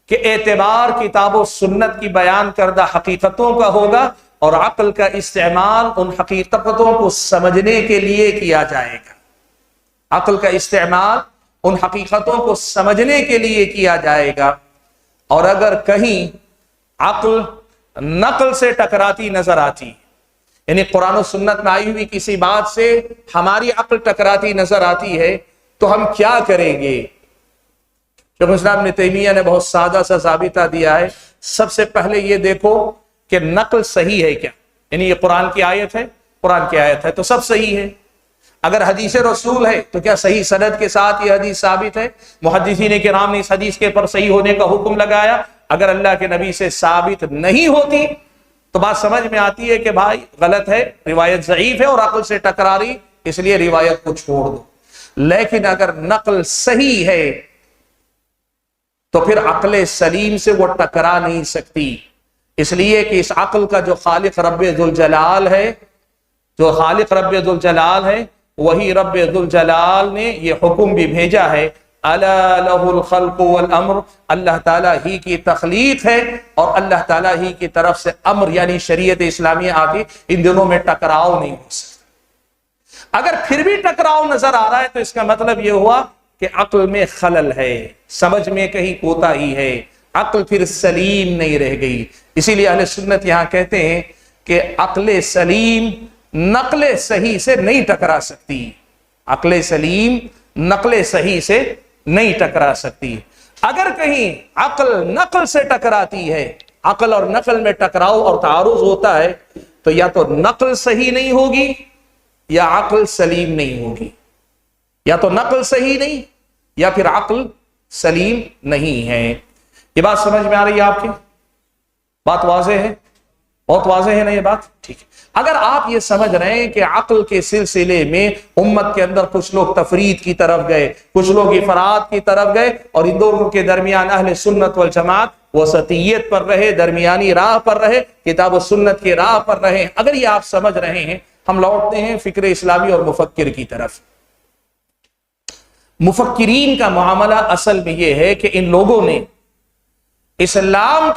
کہ اعتبار کتاب و سنت کی بیان کردہ حقیقتوں کا ہوگا، اور عقل کا استعمال ان حقیقتوں کو سمجھنے کے لیے کیا جائے گا۔ عقل کا استعمال ان حقیقتوں کو سمجھنے کے لیے کیا جائے گا، اور اگر کہیں عقل نقل سے ٹکراتی نظر آتی، یعنی قرآن و سنت میں آئی ہوئی کسی بات سے ہماری عقل ٹکراتی نظر آتی ہے تو ہم کیا کریں گے؟ شیخ الاسلام ابن تیمیہ نے بہت سادہ سا ضابطہ دیا ہے۔ سب سے پہلے یہ دیکھو کہ نقل صحیح ہے کیا، یعنی یہ قرآن کی آیت ہے، قرآن کی آیت ہے تو سب صحیح ہے۔ اگر حدیث رسول ہے تو کیا صحیح سند کے ساتھ یہ حدیث ثابت ہے؟ محدثین کرام نے اس حدیث کے پر صحیح ہونے کا حکم لگایا۔ اگر اللہ کے نبی سے ثابت نہیں ہوتی تو بات سمجھ میں آتی ہے کہ بھائی غلط ہے، روایت ضعیف ہے اور عقل سے ٹکرا رہی، اس لیے روایت کو چھوڑ دو۔ لیکن اگر نقل صحیح ہے تو پھر عقل سلیم سے وہ ٹکرا نہیں سکتی، اس لیے کہ اس عقل کا جو خالق رب ذوالجلال ہے، جو خالق رب ذوالجلال ہے، وہی رب ذوالجلال نے یہ حکم بھی بھیجا ہے الا لہ الخلق والامر، اللہ تعالیٰ ہی کی تخلیق ہے اور اللہ تعالیٰ ہی کی طرف سے امر یعنی شریعت اسلامیہ آتی، ان دونوں میں ٹکراؤ نہیں ہو سکتا۔ اگر پھر بھی ٹکراؤ نظر آ رہا ہے تو اس کا مطلب یہ ہوا کہ عقل میں خلل ہے، سمجھ میں کہیں کوتاہی ہے، عقل پھر سلیم نہیں رہ گئی۔ اسی لیے اہل سنت یہاں کہتے ہیں کہ عقل سلیم نقل صحیح سے نہیں ٹکرا سکتی، عقل سلیم نقل صحیح سے نہیں ٹکرا سکتی۔ اگر کہیں عقل نقل سے ٹکراتی ہے، عقل اور نقل میں ٹکراؤ اور تعارض ہوتا ہے، تو یا تو نقل صحیح نہیں ہوگی یا عقل سلیم نہیں ہوگی، یا تو نقل صحیح نہیں یا پھر عقل سلیم نہیں ہے۔ یہ بات سمجھ میں آ رہی ہے آپ کی؟ بات واضح ہے؟ بہت واضح ہے نا یہ بات؟ ٹھیک ہے۔ اگر آپ یہ سمجھ رہے ہیں کہ عقل کے سلسلے میں امت کے اندر کچھ لوگ تفرید کی طرف گئے، کچھ لوگ افراد کی طرف گئے، اور ان دونوں کے درمیان اہل سنت والجماعت وسطیت پر رہے، درمیانی راہ پر رہے، کتاب و سنت کی راہ پر رہے، اگر یہ آپ سمجھ رہے ہیں، ہم لوٹتے ہیں فکر اسلامی اور مفکر کی طرف۔ مفکرین کا معاملہ اصل میں یہ ہے کہ ان لوگوں نے اسلام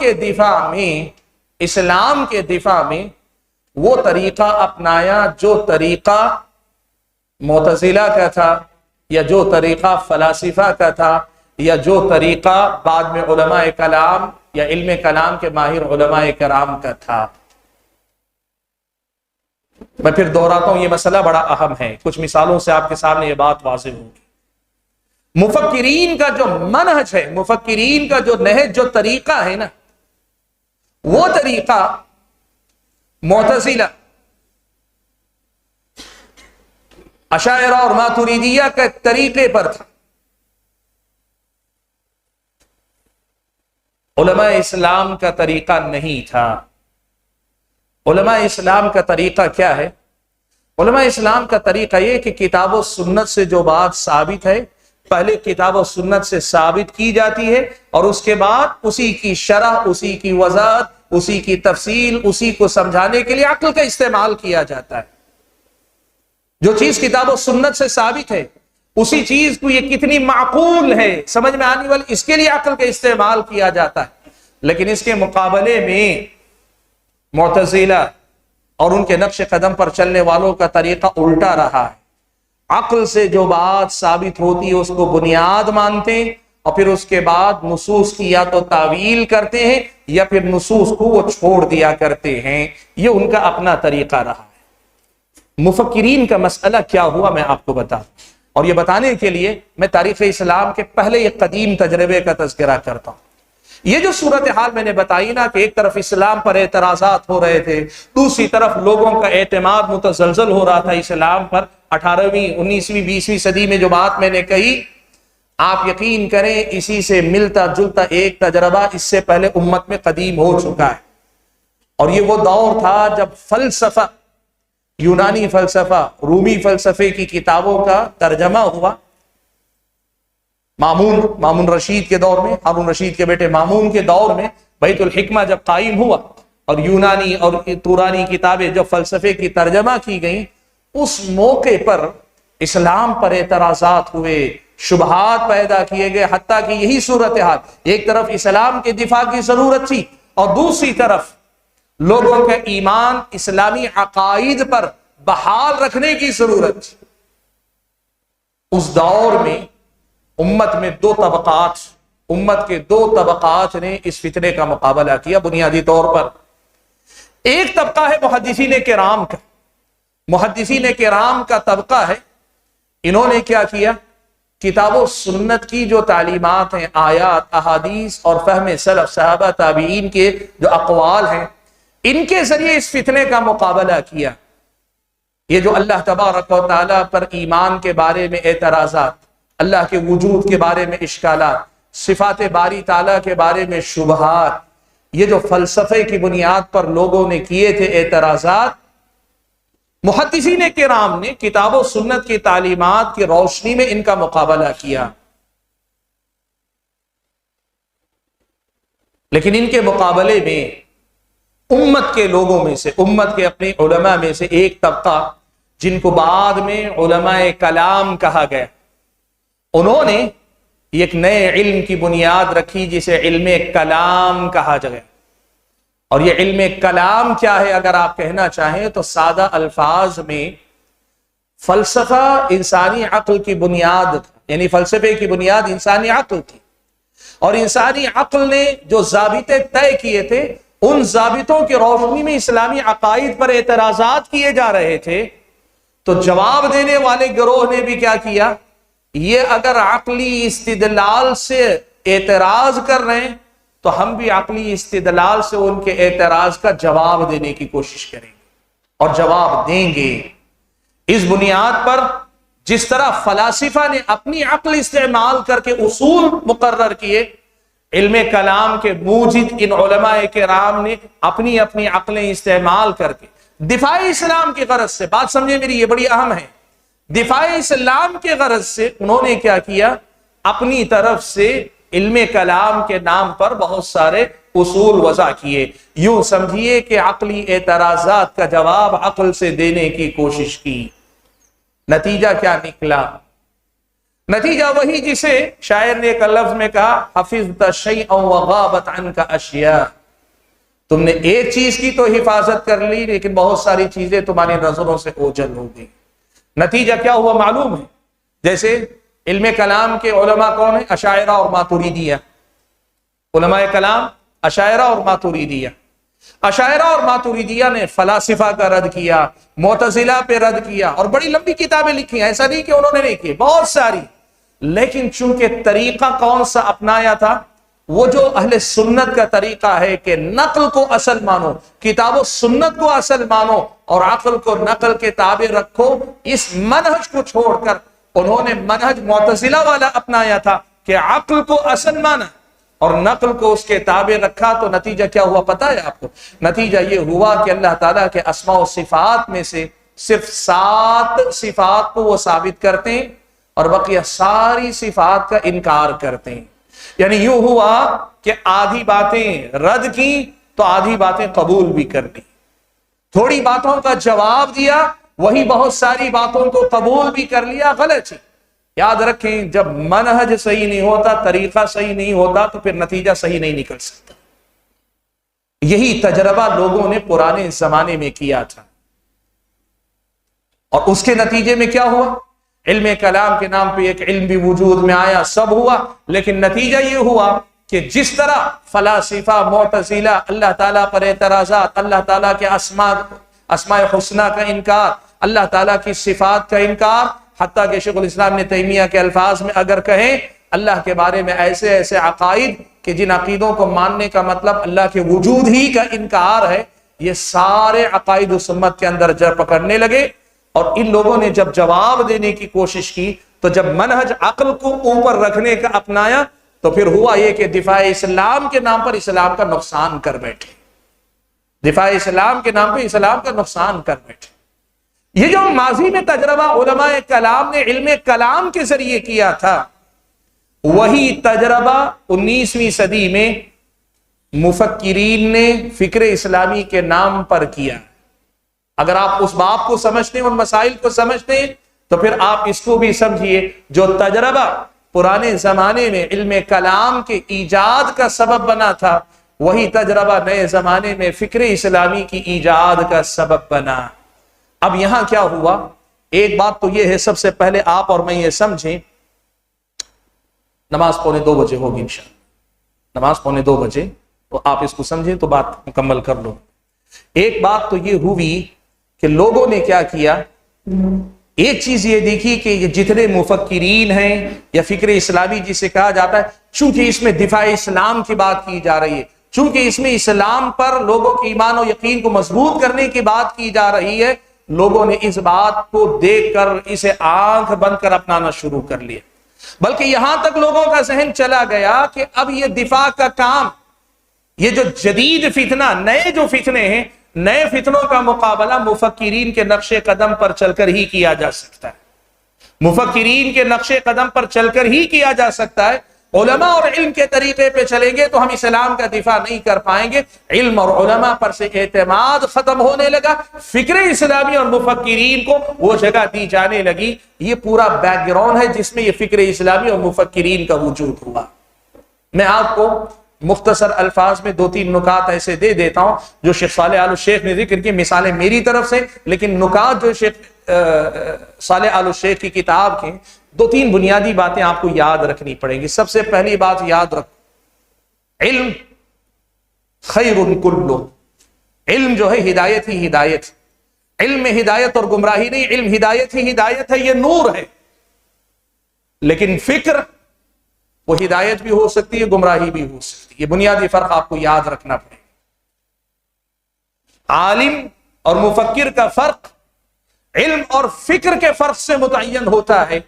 کے دفاع میں وہ طریقہ اپنایا جو طریقہ معتزلہ کا تھا، یا جو طریقہ فلاسفہ کا تھا، یا جو طریقہ بعد میں علماء کلام یا علم کلام کے ماہر علماء کرام کا تھا۔ میں پھر دہراتا ہوں، یہ مسئلہ بڑا اہم ہے، کچھ مثالوں سے آپ کے سامنے یہ بات واضح ہوگی۔ مفکرین کا جو منہج ہے، مفکرین کا جو نہج، جو طریقہ ہے نا، وہ طریقہ معتزلہ، اشاعرہ اور ماتریدیہ کے طریقے پر تھا۔ علماء اسلام کا طریقہ نہیں تھا۔ علماء اسلام کا طریقہ کیا ہے؟ علماء اسلام کا طریقہ یہ کہ کتاب و سنت سے جو بات ثابت ہے، پہلے کتاب و سنت سے ثابت کی جاتی ہے، اور اس کے بعد اسی کی شرح، اسی کی وضاحت، اسی کی تفصیل، اسی کو سمجھانے کے لیے عقل کا استعمال کیا جاتا ہے۔ جو چیز کتاب و سنت سے ثابت ہے، اسی چیز کو یہ کتنی معقول ہے، سمجھ میں آنے والی، اس کے لیے عقل کا استعمال کیا جاتا ہے۔ لیکن اس کے مقابلے میں معتزلہ اور ان کے نقش قدم پر چلنے والوں کا طریقہ الٹا رہا ہے۔ عقل سے جو بات ثابت ہوتی ہے اس کو بنیاد مانتے ہیں، اور پھر اس کے بعد نصوص کی یا تو تعویل کرتے ہیں یا پھر نصوص کو وہ چھوڑ دیا کرتے ہیں۔ یہ ان کا اپنا طریقہ رہا ہے۔ مفکرین کا مسئلہ کیا ہوا میں آپ کو بتا دوں، اور یہ بتانے کے لیے میں تاریخ اسلام کے پہلے یہ قدیم تجربے کا تذکرہ کرتا ہوں۔ یہ جو صورتحال میں نے بتائی نا کہ ایک طرف اسلام پر اعتراضات ہو رہے تھے، دوسری طرف لوگوں کا اعتماد متزلزل ہو رہا تھا اسلام پر، 18ویں 19ویں 20ویں صدی میں جو بات میں نے کہی، آپ یقین کریں اسی سے ملتا جلتا ایک تجربہ اس سے پہلے امت میں قدیم ہو چکا ہے۔ اور یہ وہ دور تھا جب فلسفہ، یونانی فلسفہ، رومی فلسفے کی کتابوں کا ترجمہ ہوا۔ مامون رشید کے دور میں، ہارون رشید کے بیٹے مامون کے دور میں بیت الحکمہ جب قائم ہوا، اور یونانی اور تورانی کتابیں جب فلسفے کی ترجمہ کی گئیں، اس موقع پر اسلام پر اعتراضات ہوئے، شبہات پیدا کیے گئے، حتیٰ کہ یہی صورتحال، ایک طرف اسلام کے دفاع کی ضرورت تھی اور دوسری طرف لوگوں کا ایمان اسلامی عقائد پر بحال رکھنے کی ضرورت تھی۔ اس دور میں امت میں امت کے دو طبقات نے اس فتنے کا مقابلہ کیا بنیادی طور پر۔ ایک طبقہ ہے محدثین کرام کا، محدثین کرام کا طبقہ ہے، انہوں نے کیا کیا؟ کتاب و سنت کی جو تعلیمات ہیں، آیات، احادیث اور فہم سلف صحابہ تابعین کے جو اقوال ہیں، ان کے ذریعے اس فتنے کا مقابلہ کیا۔ یہ جو اللہ تبارک و تعالیٰ پر ایمان کے بارے میں اعتراضات، اللہ کے وجود کے بارے میں اشکالات، صفات باری تعالیٰ کے بارے میں شبہات، یہ جو فلسفے کی بنیاد پر لوگوں نے کیے تھے اعتراضات، محدثین کرام نے کتاب و سنت کی تعلیمات کی روشنی میں ان کا مقابلہ کیا۔ لیکن ان کے مقابلے میں امت کے لوگوں میں سے، امت کے اپنے علماء میں سے ایک طبقہ، جن کو بعد میں علماء کلام کہا گیا، انہوں نے ایک نئے علم کی بنیاد رکھی جسے علم کلام کہا جائے. اور یہ علم کلام کیا ہے اگر آپ کہنا چاہیں تو سادہ الفاظ میں فلسفہ انسانی عقل کی بنیاد تھا. یعنی فلسفے کی بنیاد انسانی عقل تھی، اور انسانی عقل نے جو ضابطے طے کیے تھے ان ضابطوں کی روشنی میں اسلامی عقائد پر اعتراضات کیے جا رہے تھے. تو جواب دینے والے گروہ نے بھی کیا کیا، یہ اگر عقلی استدلال سے اعتراض کر رہے ہیں تو ہم بھی عقلی استدلال سے ان کے اعتراض کا جواب دینے کی کوشش کریں گے اور جواب دیں گے. اس بنیاد پر جس طرح فلاسفہ نے اپنی عقل استعمال کر کے اصول مقرر کیے، علم کلام کے موجد ان علماء کرام نے اپنی اپنی عقلیں استعمال کر کے دفاع اسلام کی غرض سے، بات سمجھے میری یہ بڑی اہم ہے، دفاع اسلام کے غرض سے انہوں نے کیا کیا، اپنی طرف سے علم کلام کے نام پر بہت سارے اصول وضع کیے. یوں سمجھیے کہ عقلی اعتراضات کا جواب عقل سے دینے کی کوشش کی. نتیجہ کیا نکلا؟ نتیجہ وہی جسے شاعر نے ایک لفظ میں کہا، حفظت شیئا وغابت عنک اشیاء. تم نے ایک چیز کی تو حفاظت کر لی لیکن بہت ساری چیزیں تمہاری نظروں سے اوجھل ہو گئی. نتیجہ کیا ہوا معلوم ہے؟ جیسے علم کلام کے علماء کون ہیں؟ اشاعرہ اور ماتریدیہ. علماء کلام اشاعرہ اور ماتریدیہ. اشاعرہ اور ماتریدیہ نے فلاسفہ کا رد کیا، معتزلہ پہ رد کیا، اور بڑی لمبی کتابیں لکھی ہیں. ایسا نہیں کہ انہوں نے نہیں کی، بہت ساری. لیکن چونکہ طریقہ کون سا اپنایا تھا؟ وہ جو اہل سنت کا طریقہ ہے کہ نقل کو اصل مانو، کتاب و سنت کو اصل مانو اور عقل کو نقل کے تابع رکھو. اس منہج کو چھوڑ کر انہوں نے منہج معتزلہ والا اپنایا تھا کہ عقل کو اصل مانا اور نقل کو اس کے تابع رکھا. تو نتیجہ کیا ہوا پتہ ہے آپ کو؟ نتیجہ یہ ہوا کہ اللہ تعالیٰ کے اسماء و صفات میں سے صرف 7 صفات کو وہ ثابت کرتے ہیں اور بقیہ ساری صفات کا انکار کرتے ہیں. یعنی یوں ہوا کہ آدھی باتیں رد کی تو آدھی باتیں قبول بھی کر لی. تھوڑی باتوں کا جواب دیا، وہی بہت ساری باتوں کو قبول بھی کر لیا. غلط ہے. یاد رکھیں جب منہج صحیح نہیں ہوتا، طریقہ صحیح نہیں ہوتا تو پھر نتیجہ صحیح نہیں نکل سکتا. یہی تجربہ لوگوں نے پرانے زمانے میں کیا تھا اور اس کے نتیجے میں کیا ہوا؟ علم کلام کے نام پہ ایک علم بھی وجود میں آیا، سب ہوا. لیکن نتیجہ یہ ہوا کہ جس طرح فلاسفہ معتزلہ اللہ تعالیٰ پر اعتراضات، اللہ تعالیٰ کے اسماء حسنہ کا انکار، اللہ تعالیٰ کی صفات کا انکار، حتیٰ کہ شیخ الاسلام نے تیمیہ کے الفاظ میں اگر کہیں اللہ کے بارے میں ایسے ایسے عقائد کہ جن عقیدوں کو ماننے کا مطلب اللہ کے وجود ہی کا انکار ہے، یہ سارے عقائد و سمت کے اندر جڑ پکڑنے لگے. اور ان لوگوں نے جب جواب دینے کی کوشش کی تو جب منہج عقل کو اوپر رکھنے کا اپنایا تو پھر ہوا یہ کہ دفاع اسلام کے نام پر اسلام کا نقصان کر بیٹھے. دفاع اسلام کے نام پہ اسلام کا نقصان کر بیٹھے. یہ جو ماضی میں تجربہ علماء کلام نے علم کلام کے ذریعے کیا تھا، وہی تجربہ 19ویں صدی میں مفکرین نے فکر اسلامی کے نام پر کیا. اگر آپ اس باب کو سمجھتے ہیں، ان مسائل کو سمجھتے ہیں، تو پھر آپ اس کو بھی سمجھیے. جو تجربہ پرانے زمانے میں علم کلام کے ایجاد کا سبب بنا تھا، وہی تجربہ نئے زمانے میں فکر اسلامی کی ایجاد کا سبب بنا. اب یہاں کیا ہوا؟ ایک بات تو یہ ہے، سب سے پہلے آپ اور میں یہ سمجھیں، نماز 2:45 بجے ہوگی انشاءاللہ. نماز 2:45 بجے، تو آپ اس کو سمجھیں تو بات مکمل کر لو. ایک بات تو یہ ہوئی کہ لوگوں نے کیا کیا، ایک چیز یہ دیکھی کہ یہ جتنے مفکرین ہیں یا فکر اسلامی جسے کہا جاتا ہے، چونکہ اس میں دفاع اسلام کی بات کی جا رہی ہے، چونکہ اس میں اسلام پر لوگوں کی ایمان و یقین کو مضبوط کرنے کی بات کی جا رہی ہے، لوگوں نے اس بات کو دیکھ کر اسے آنکھ بند کر اپنانا شروع کر لیا. بلکہ یہاں تک لوگوں کا ذہن چلا گیا کہ اب یہ دفاع کا کام، یہ جو جدید فتنہ، نئے جو فتنے ہیں، نئے فتنوں کا مقابلہ مفکرین کے نقش قدم پر چل کر ہی کیا جا سکتا ہے. مفکرین کے نقش قدم پر چل کر ہی کیا جا سکتا ہے. علماء اور علم کے طریقے پہ چلیں گے تو ہم اسلام کا دفاع نہیں کر پائیں گے. علم اور علماء پر سے اعتماد ختم ہونے لگا, فکر اسلامی اور مفکرین کو وہ جگہ دی جانے لگی. یہ پورا بیک گراؤنڈ ہے جس میں یہ فکر اسلامی اور مفکرین کا وجود ہوا. میں آپ کو مختصر الفاظ میں 2-3 نکات ایسے دے دیتا ہوں جو شیخ صالح آل الشیخ نے ذکر کی, مثالیں میری طرف سے, لیکن نکات جو شیخ صالح آل الشیخ کی کتاب کے 2-3 بنیادی باتیں آپ کو یاد رکھنی پڑیں گی. سب سے پہلی بات یاد رکھو, علم خیر کلو, علم جو ہے ہدایت ہی ہدایت. علم میں ہدایت اور گمراہی نہیں, علم ہدایت ہی ہدایت ہے, یہ نور ہے. لیکن فکر وہ ہدایت بھی ہو سکتی ہے, گمراہی بھی ہو سکتی ہے. یہ بنیادی فرق آپ کو یاد رکھنا پڑے. عالم اور مفکر کا فرق علم اور فکر کے فرق سے متعین ہوتا ہے.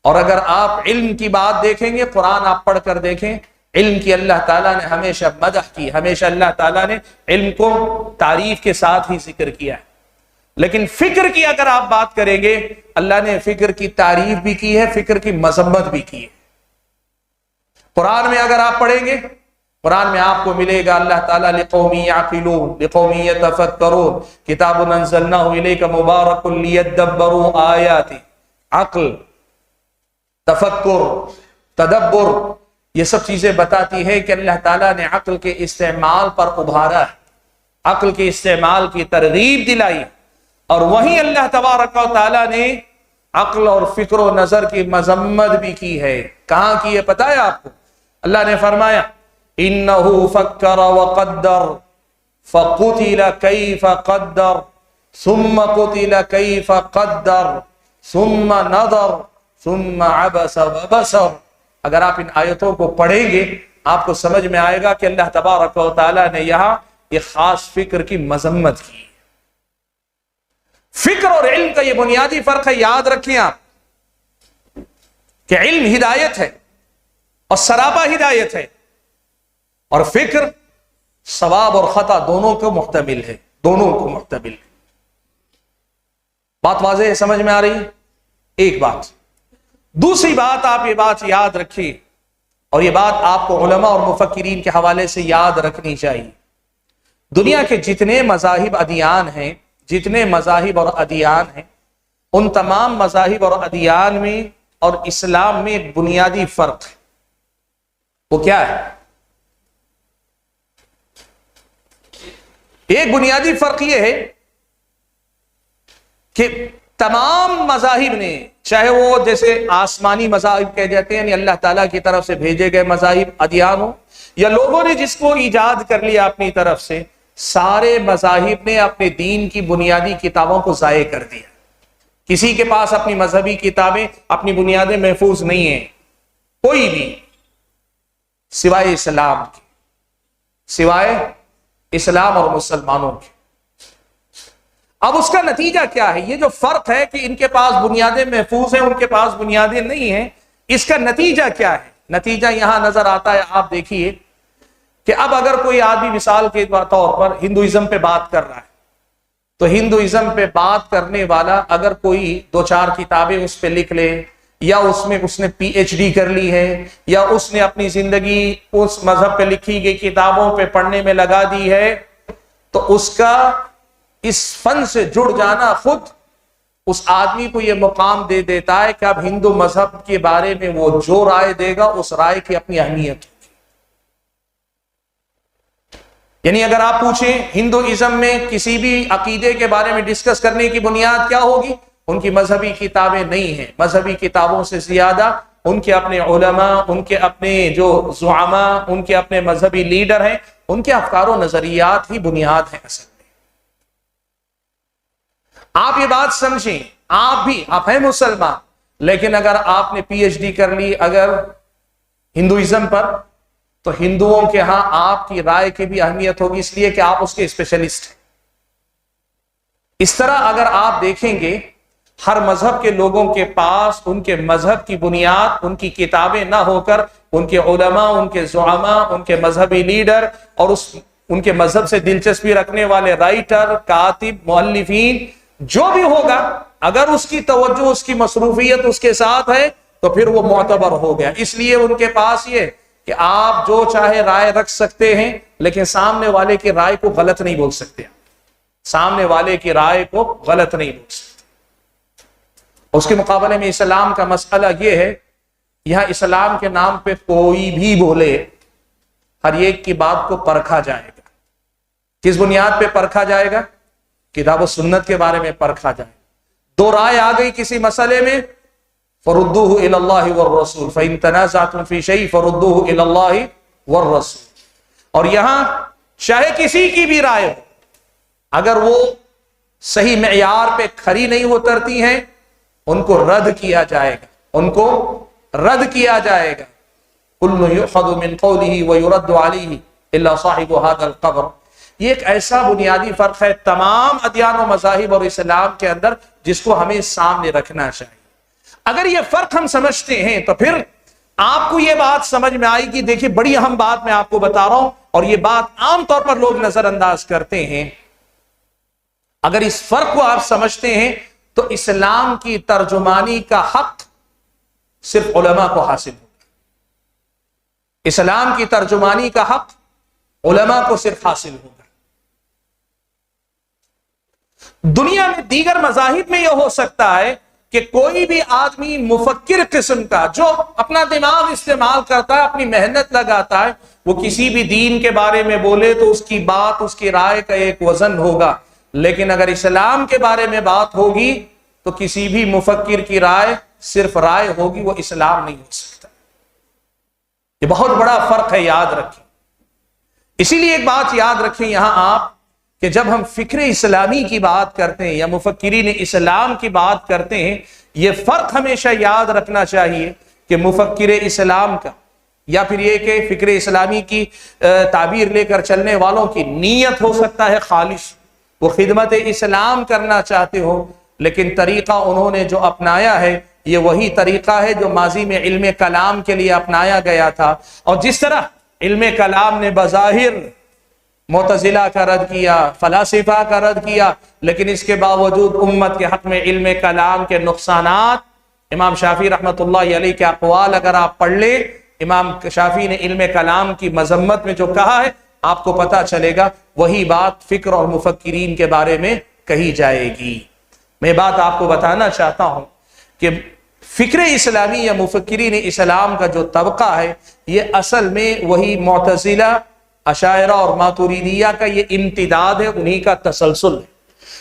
اور اگر آپ علم کی بات دیکھیں گے, قرآن آپ پڑھ کر دیکھیں, علم کی اللہ تعالیٰ نے ہمیشہ مدح کی, ہمیشہ اللہ تعالیٰ نے علم کو تعریف کے ساتھ ہی ذکر کیا ہے. لیکن فکر کی اگر آپ بات کریں گے, اللہ نے فکر کی تعریف بھی کی ہے, فکر کی مذمت بھی کی ہے. قرآن میں اگر آپ پڑھیں گے, قرآن میں آپ کو ملے گا اللہ تعالیٰ لقوم یعقلون لقوم یتفکرون کتاب انزلناہ الیک مبارک لیدبروا آیاتہ. عقل, تفکر, تدبر, یہ سب چیزیں بتاتی ہے کہ اللہ تعالیٰ نے عقل کے استعمال پر ابھارا ہے, عقل کے استعمال کی ترغیب دلائی. اور وہیں اللہ تبارک و تعالیٰ نے عقل اور فکر و نظر کی مذمت بھی کی ہے. کہاں کی ہے پتہ ہے آپ کو؟ اللہ نے فرمایا انہ فکر وقدر فقتل کیف قدر ثم قتل کیف قدر ثم نظر ثم عبس وبصر. اگر آپ ان آیتوں کو پڑھیں گے آپ کو سمجھ میں آئے گا کہ اللہ تبارک و تعالیٰ نے یہاں ایک خاص فکر کی مذمت کی. فکر اور علم کا یہ بنیادی فرق ہے, یاد رکھیں آپ کہ علم ہدایت ہے اور سراپا ہدایت ہے, اور فکر ثواب اور خطا دونوں کو محتمل ہے, دونوں کو محتمل ہے. بات واضح ہے, سمجھ میں آ رہی ہے؟ ایک بات. دوسری بات, آپ یہ بات یاد رکھیے, اور یہ بات آپ کو علماء اور مفکرین کے حوالے سے یاد رکھنی چاہیے. دنیا کے جتنے مذاہب ادیان ہیں, جتنے مذاہب اور ادیان ہیں, ان تمام مذاہب اور ادیان میں اور اسلام میں ایک بنیادی فرق ہے. وہ کیا ہے؟ ایک بنیادی فرق یہ ہے کہ تمام مذاہب نے, چاہے وہ جیسے آسمانی مذاہب کہہ جاتے ہیں یعنی اللہ تعالیٰ کی طرف سے بھیجے گئے مذاہب ادیان ہو, یا لوگوں نے جس کو ایجاد کر لیا اپنی طرف سے, سارے مذاہب نے اپنے دین کی بنیادی کتابوں کو ضائع کر دیا. کسی کے پاس اپنی مذہبی کتابیں, اپنی بنیادیں محفوظ نہیں ہیں, کوئی بھی, سوائے اسلام کی, سوائے اسلام اور مسلمانوں کی. اب اس کا نتیجہ کیا ہے؟ یہ جو فرق ہے کہ ان کے پاس بنیادیں محفوظ ہیں, ان کے پاس بنیادیں نہیں ہیں, اس کا نتیجہ کیا ہے؟ نتیجہ یہاں نظر آتا ہے. آپ دیکھیے کہ اب اگر کوئی آدمی مثال کے طور پر ہندوازم پہ بات کر رہا ہے, تو ہندوازم پہ بات کرنے والا اگر کوئی 2-4 کتابیں اس پہ لکھ لے, یا اس میں اس نے PhD کر لی ہے, یا اس نے اپنی زندگی اس مذہب پہ لکھی گئی کتابوں پہ پڑھنے میں لگا دی ہے, تو اس کا اس فن سے جڑ جانا خود اس آدمی کو یہ مقام دے دیتا ہے کہ اب ہندو مذہب کے بارے میں وہ جو رائے دے گا اس رائے کی اپنی اہمیت. یعنی اگر آپ پوچھیں ہندوازم میں کسی بھی عقیدے کے بارے میں ڈسکس کرنے کی بنیاد کیا ہوگی, ان کی مذہبی کتابیں نہیں ہیں. مذہبی کتابوں سے زیادہ ان کے اپنے علماء, ان کے اپنے جو زعماء, ان کے اپنے مذہبی لیڈر ہیں, ان کے افکار و نظریات ہی بنیاد ہیں. اصل میں آپ یہ بات سمجھیں, آپ ہیں مسلمان, لیکن اگر آپ نے PhD کر لی اگر ہندوازم پر, تو ہندوؤں کے ہاں آپ کی رائے کی بھی اہمیت ہوگی, اس لیے کہ آپ اس کے اسپیشلسٹ ہیں. اس طرح اگر آپ دیکھیں گے ہر مذہب کے لوگوں کے پاس ان کے مذہب کی بنیاد ان کی کتابیں نہ ہو کر ان کے علماء, ان کے زعماء, ان کے مذہبی لیڈر اور ان کے مذہب سے دلچسپی رکھنے والے رائٹر, کاتب, مؤلفین جو بھی ہوگا, اگر اس کی توجہ, اس کی مصروفیت اس کے ساتھ ہے, تو پھر وہ معتبر ہو گیا. اس لیے ان کے پاس یہ کہ آپ جو چاہے رائے رکھ سکتے ہیں لیکن سامنے والے کی رائے کو غلط نہیں بول سکتے. سامنے والے کی رائے کو غلط نہیں بول سکتے. اس کے مقابلے میں اسلام کا مسئلہ یہ ہے، یہاں اسلام کے نام پہ کوئی بھی بولے، ہر ایک کی بات کو پرکھا جائے گا. کس بنیاد پہ پرکھا جائے گا؟ کتاب و سنت کے بارے میں پرکھا جائے گا. دو رائے آ گئی کسی مسئلے میں، فردوہ الی اللہ والرسول فإن تنازعتم فی شیء فردوہ الی اللہ والرسول. اور یہاں چاہے کسی کی بھی رائے ہو، اگر وہ صحیح معیار پہ کھری نہیں اترتی ہیں، ان کو رد کیا جائے گا، ان کو رد کیا جائے گا. کل یؤخذ من قولہ ویرد علیہ الا صاحب ھذا القبر. یہ ایک ایسا بنیادی فرق ہے تمام ادیان و مذاہب اور اسلام کے اندر جس کو ہمیں سامنے رکھنا چاہیے. اگر یہ فرق ہم سمجھتے ہیں تو پھر آپ کو یہ بات سمجھ میں آئے گی. دیکھیں بڑی اہم بات میں آپ کو بتا رہا ہوں، اور یہ بات عام طور پر لوگ نظر انداز کرتے ہیں. اگر اس فرق کو آپ سمجھتے ہیں تو اسلام کی ترجمانی کا حق صرف علماء کو حاصل ہوگا. اسلام کی ترجمانی کا حق علماء کو صرف حاصل ہوگا. دنیا میں دیگر مذاہب میں یہ ہو سکتا ہے کہ کوئی بھی آدمی مفکر قسم کا جو اپنا دماغ استعمال کرتا ہے، اپنی محنت لگاتا ہے، وہ کسی بھی دین کے بارے میں بولے تو اس کی بات، اس کی رائے کا ایک وزن ہوگا. لیکن اگر اسلام کے بارے میں بات ہوگی تو کسی بھی مفکر کی رائے صرف رائے ہوگی، وہ اسلام نہیں ہو سکتا. یہ بہت بڑا فرق ہے، یاد رکھیں. اسی لیے ایک بات یاد رکھیں یہاں آپ کہ جب ہم فکر اسلامی کی بات کرتے ہیں یا مفکرین اسلام کی بات کرتے ہیں، یہ فرق ہمیشہ یاد رکھنا چاہیے کہ مفکر اسلام کا یا پھر یہ کہ فکر اسلامی کی تعبیر لے کر چلنے والوں کی نیت ہو سکتا ہے خالص، وہ خدمت اسلام کرنا چاہتے ہو، لیکن طریقہ انہوں نے جو اپنایا ہے یہ وہی طریقہ ہے جو ماضی میں علم کلام کے لیے اپنایا گیا تھا. اور جس طرح علم کلام نے بظاہر معتزلہ کا رد کیا، فلاسفہ کا رد کیا، لیکن اس کے باوجود امت کے حق میں علم کلام کے نقصانات، امام شافعی رحمۃ اللہ علیہ کے اقوال اگر آپ پڑھ لیں، امام شافعی نے علم کلام کی مذمت میں جو کہا ہے آپ کو پتا چلے گا وہی بات فکر اور مفکرین کے بارے میں کہی جائے گی. میں بات آپ کو بتانا چاہتا ہوں کہ فکر اسلامی یا مفکرین اسلام کا جو طبقہ ہے یہ اصل میں وہی معتزلہ، اشاعرہ اور ماتوریدیہ کا یہ امتداد ہے، انہی کا تسلسل ہے.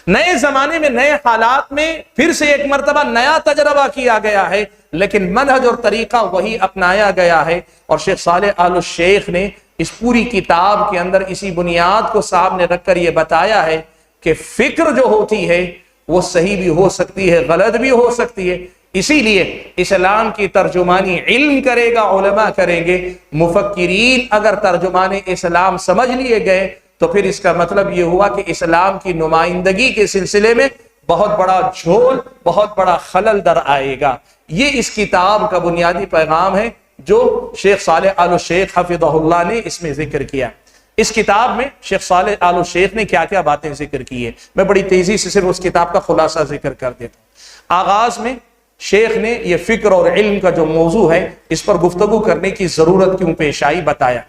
نئے زمانے میں نئے حالات میں پھر سے ایک مرتبہ نیا تجربہ کیا گیا ہے، لیکن منہج اور طریقہ وہی اپنایا گیا ہے. اور شیخ صالح آل الشیخ نے اس پوری کتاب کے اندر اسی بنیاد کو سامنے رکھ کر یہ بتایا ہے کہ فکر جو ہوتی ہے وہ صحیح بھی ہو سکتی ہے، غلط بھی ہو سکتی ہے. اسی لیے اسلام کی ترجمانی علم کرے گا، علماء کریں گے. مفکرین اگر ترجمان اسلام سمجھ لیے گئے تو پھر اس کا مطلب یہ ہوا کہ اسلام کی نمائندگی کے سلسلے میں بہت بڑا جھول، بہت بڑا خلل در آئے گا. یہ اس کتاب کا بنیادی پیغام ہے جو شیخ صالح آل الشیخ حفظہ اللہ نے اس میں ذکر کیا. اس کتاب میں شیخ صالح آل الشیخ نے کیا کیا باتیں ذکر کی ہے، میں بڑی تیزی سے صرف اس کتاب کا خلاصہ ذکر کر دیتا ہوں. آغاز میں شیخ نے یہ فکر اور علم کا جو موضوع ہے اس پر گفتگو کرنے کی ضرورت کیوں پیش آئی بتایا.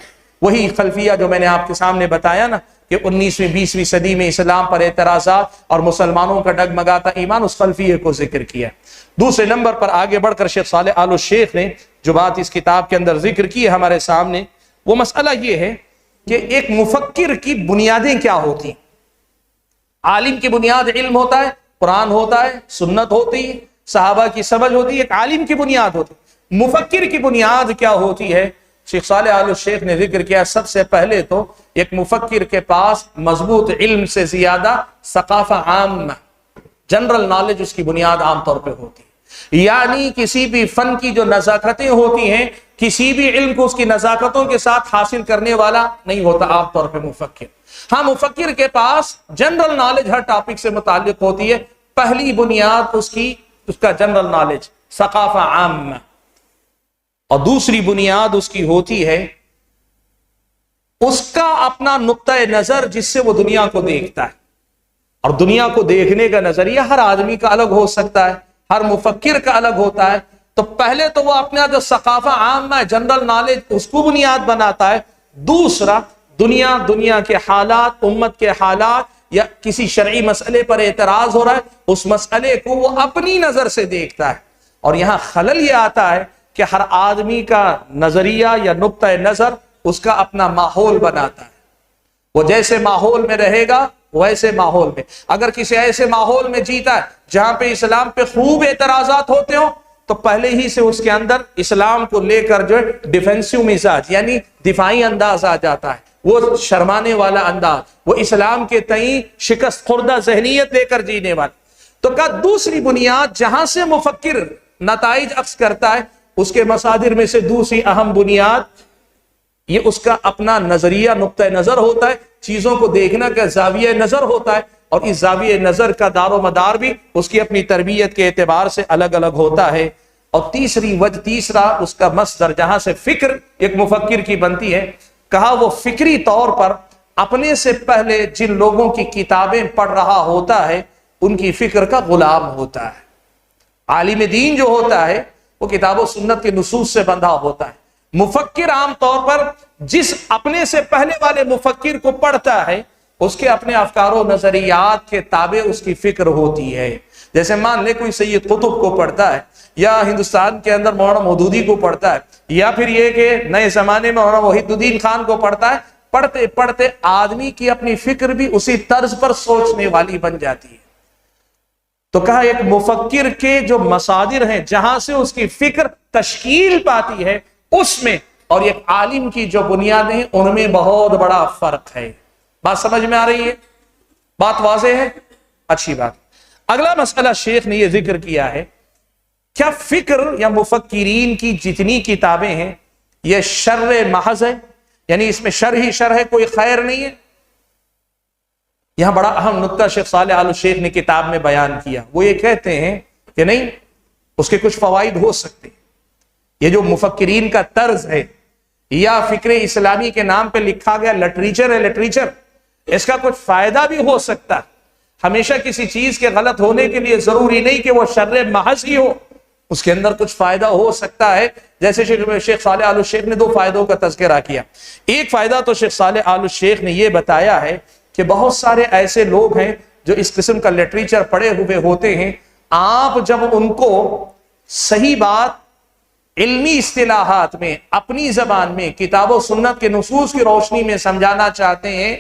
وہی خلفیہ جو میں نے آپ کے سامنے بتایا نا کہ 19ویں 20ویں صدی میں اسلام پر اعتراضات اور مسلمانوں کا ڈگمگاتا ایمان، اس خلفیہ کو ذکر کیا. دوسرے نمبر پر آگے بڑھ کر شیخ صالح آل الشیخ نے جو بات اس کتاب کے اندر ذکر کی ہے ہمارے سامنے، وہ مسئلہ یہ ہے کہ ایک مفکر کی بنیادیں کیا ہوتی ہیں. عالم کی بنیاد علم ہوتا ہے، قرآن ہوتا ہے، سنت ہوتی ہے، صحابہ کی سمجھ ہوتی ہے، ایک عالم کی بنیاد ہوتی ہے. مفکر کی بنیاد کیا ہوتی ہے؟ شیخ صالح آل الشیخ نے ذکر کیا سب سے پہلے تو ایک مفکر کے پاس مضبوط علم سے زیادہ ثقافہ عامہ، جنرل نالج اس کی بنیاد عام طور پہ ہوتی ہے. یعنی کسی بھی فن کی جو نزاکتیں ہوتی ہیں، کسی بھی علم کو اس کی نزاکتوں کے ساتھ حاصل کرنے والا نہیں ہوتا عام طور پہ مفکر. ہاں مفکر کے پاس جنرل نالج ہر ٹاپک سے متعلق ہوتی ہے. پہلی بنیاد اس کا جنرل نالج، ثقافہ عامہ. اور دوسری بنیاد اس کی ہوتی ہے اس کا اپنا نقطہ نظر جس سے وہ دنیا کو دیکھتا ہے. اور دنیا کو دیکھنے کا نظریہ ہر آدمی کا الگ ہو سکتا ہے، ہر مفکر کا الگ ہوتا ہے. تو پہلے تو وہ اپنا جو ثقافہ عام ہے، جنرل نالج، اس کو بنیاد بناتا ہے. دوسرا دنیا کے حالات، امت کے حالات، یا کسی شرعی مسئلے پر اعتراض ہو رہا ہے، اس مسئلے کو وہ اپنی نظر سے دیکھتا ہے. اور یہاں خلل یہ آتا ہے کہ ہر آدمی کا نظریہ یا نقطہ نظر اس کا اپنا ماحول بناتا ہے. وہ جیسے ماحول میں رہے گا ویسے ماحول میں، اگر کسی ایسے ماحول میں جیتا ہے جہاں پہ اسلام پہ خوب اعتراضات ہوتے ہوں، تو پہلے ہی سے اس کے اندر اسلام کو لے کر جو ہے ڈیفینسو مزاج، یعنی دفاعی انداز آ جاتا ہے، وہ شرمانے والا انداز، وہ اسلام کے تئیں شکست خوردہ ذہنیت لے کر جینے والا. تو کہا دوسری بنیاد جہاں سے مفکر نتائج عکس کرتا ہے، اس کے مصادر میں سے دوسری اہم بنیاد یہ اس کا اپنا نظریہ، نقطہ نظر ہوتا ہے، چیزوں کو دیکھنا کا زاویہ نظر ہوتا ہے، اور اس زاویہ نظر کا دار و مدار بھی اس کی اپنی تربیت کے اعتبار سے الگ الگ ہوتا ہے. اور تیسرا اس کا مصدر جہاں سے فکر ایک مفکر کی بنتی ہے، کہا وہ فکری طور پر اپنے سے پہلے جن لوگوں کی کتابیں پڑھ رہا ہوتا ہے ان کی فکر کا غلام ہوتا ہے. عالم دین جو ہوتا ہے وہ کتاب و سنت کے نصوص سے بندھا ہوتا ہے. مفکر عام طور پر جس اپنے سے پہلے والے مفکر کو پڑھتا ہے اس کے اپنے افکار و نظریات کے تابع اس کی فکر ہوتی ہے. جیسے مان لے کوئی سید قطب کو پڑھتا ہے، یا ہندوستان کے اندر مولانا مودودی کو پڑھتا ہے، یا پھر یہ کہ نئے زمانے میں مولانا وحید الدین خان کو پڑھتا ہے. پڑھتے پڑھتے آدمی کی اپنی فکر بھی اسی طرز پر سوچنے والی بن جاتی ہے. تو کہا ایک مفکر کے جو مصادر ہیں جہاں سے اس کی فکر تشکیل پاتی ہے اس میں، اور ایک عالم کی جو بنیادیں ہیں ان میں بہت بڑا فرق ہے. بات سمجھ میں آ رہی ہے؟ بات واضح ہے؟ اچھی بات. اگلا مسئلہ شیخ نے یہ ذکر کیا ہے، کیا فکر یا مفکرین کی جتنی کتابیں ہیں یہ شر محض ہے، یعنی اس میں شر ہی شر ہے، کوئی خیر نہیں ہے؟ یہاں بڑا اہم نقطہ شیخ صالح آل الشیخ نے کتاب میں بیان کیا. وہ یہ کہتے ہیں کہ نہیں، اس کے کچھ فوائد ہو سکتے. یہ جو مفکرین کا طرز ہے یا فکر اسلامی کے نام پہ لکھا گیا لٹریچر ہے، لٹریچر، اس کا کچھ فائدہ بھی ہو سکتا ہے. ہمیشہ کسی چیز کے غلط ہونے کے لیے ضروری نہیں کہ وہ شر محض ہی ہو، اس کے اندر کچھ فائدہ ہو سکتا ہے. جیسے شیخ صالح آل الشیخ نے 2 فائدوں کا تذکرہ کیا. ایک فائدہ تو شیخ صالح آل الشیخ نے یہ بتایا ہے کہ بہت سارے ایسے لوگ ہیں جو اس قسم کا لٹریچر پڑھے ہوئے ہوتے ہیں، آپ جب ان کو صحیح بات علمی اصطلاحات میں اپنی زبان میں کتاب و سنت کے نصوص کی روشنی میں سمجھانا چاہتے ہیں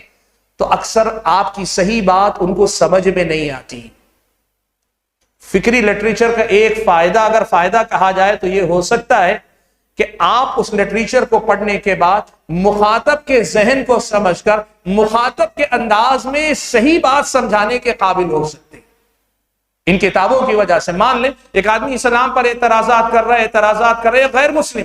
تو اکثر آپ کی صحیح بات ان کو سمجھ میں نہیں آتی. فکری لٹریچر کا ایک فائدہ، اگر فائدہ کہا جائے تو یہ ہو سکتا ہے کہ آپ اس لٹریچر کو پڑھنے کے بعد مخاطب کے ذہن کو سمجھ کر مخاطب کے انداز میں صحیح بات سمجھانے کے قابل ہو سکتے ہیں. ان کتابوں کی وجہ سے مان لیں ایک آدمی اسلام پر اعتراضات کر رہا ہے غیر مسلم،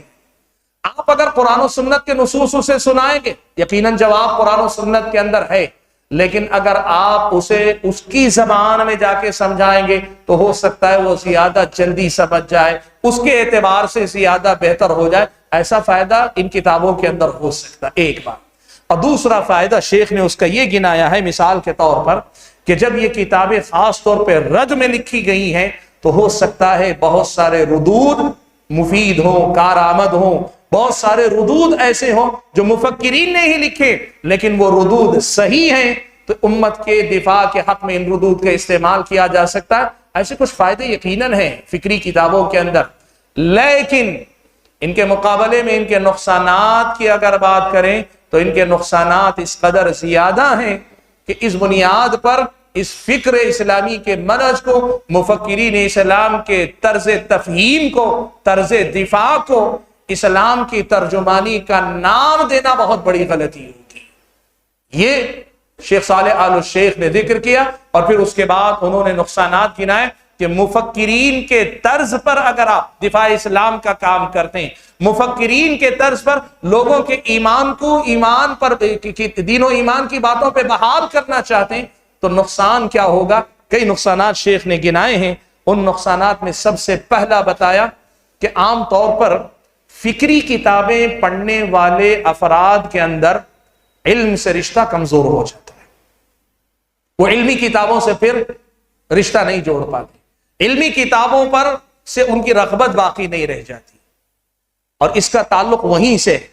آپ اگر قرآن و سنت کے نصوص اسے سنائیں گے یقیناً جواب قرآن و سنت کے اندر ہے، لیکن اگر آپ اسے اس کی زبان میں جا کے سمجھائیں گے تو ہو سکتا ہے وہ زیادہ جلدی سمجھ جائے، اس کے اعتبار سے زیادہ بہتر ہو جائے. ایسا فائدہ ان کتابوں کے اندر ہو سکتا ہے، ایک بات. اور دوسرا فائدہ شیخ نے اس کا یہ گنایا ہے مثال کے طور پر کہ جب یہ کتابیں خاص طور پہ رد میں لکھی گئی ہیں تو ہو سکتا ہے بہت سارے ردود مفید ہوں، کارآمد ہوں، بہت سارے ردود ایسے ہوں جو مفکرین نے ہی لکھے لیکن وہ ردود صحیح ہیں، تو امت کے دفاع کے حق میں ان ردود کا استعمال کیا جا سکتا ہے. ایسے کچھ فائدے یقیناً ہیں فکری کتابوں کے اندر، لیکن ان کے مقابلے میں ان کے نقصانات کی اگر بات کریں تو ان کے نقصانات اس قدر زیادہ ہیں کہ اس بنیاد پر اس فکر اسلامی کے منہج کو، مفکرین اسلام کے طرز تفہیم کو، طرز دفاع کو اسلام کی ترجمانی کا نام دینا بہت بڑی غلطی ہوگی. یہ شیخ صالح آل الشیخ نے ذکر کیا اور پھر اس کے بعد انہوں نے نقصانات گنائے کہ مفکرین کے طرز پر اگر آپ دفاع اسلام کا کام کرتے ہیں، مفکرین کے طرز پر لوگوں کے ایمان کو، ایمان پر، دین و ایمان کی باتوں پہ بحال کرنا چاہتے ہیں تو نقصان کیا ہوگا. کئی نقصانات شیخ نے گنائے ہیں. ان نقصانات میں سب سے پہلا بتایا کہ عام طور پر فکری کتابیں پڑھنے والے افراد کے اندر علم سے رشتہ کمزور ہو جاتا ہے. وہ علمی کتابوں سے پھر رشتہ نہیں جوڑ پاتے. علمی کتابوں پر سے ان کی رغبت باقی نہیں رہ جاتی، اور اس کا تعلق وہیں سے ہے۔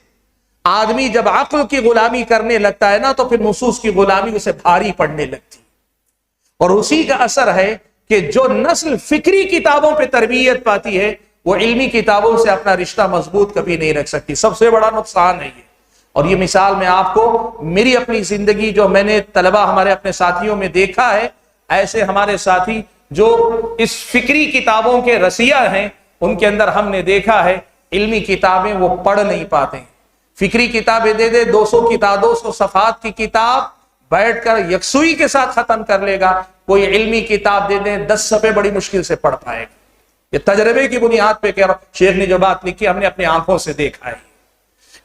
آدمی جب عقل کی غلامی کرنے لگتا ہے نا تو پھر نصوص کی غلامی اسے بھاری پڑنے لگتی، اور اسی کا اثر ہے کہ جو نسل فکری کتابوں پہ تربیت پاتی ہے وہ علمی کتابوں سے اپنا رشتہ مضبوط کبھی نہیں رکھ سکتی۔ سب سے بڑا نقصان ہے یہ، اور یہ مثال میں آپ کو میری اپنی زندگی جو میں نے طلبہ ہمارے اپنے ساتھیوں میں دیکھا ہے، ایسے ہمارے ساتھی جو اس فکری کتابوں کے رسیہ ہیں، ان کے اندر ہم نے دیکھا ہے علمی کتابیں وہ پڑھ نہیں پاتے ہیں۔ فکری کتابیں دے دے 200 صفحات کی کتاب بیٹھ کر یکسوئی کے ساتھ ختم کر لے گا، کوئی علمی کتاب دے دیں 10 صفحے بڑی مشکل سے پڑھ پائے گا۔ یہ تجربے کی بنیاد پہ کہہ رہا ہوں، شیخ نے جو بات لکھی ہم نے اپنی آنکھوں سے دیکھا ہے۔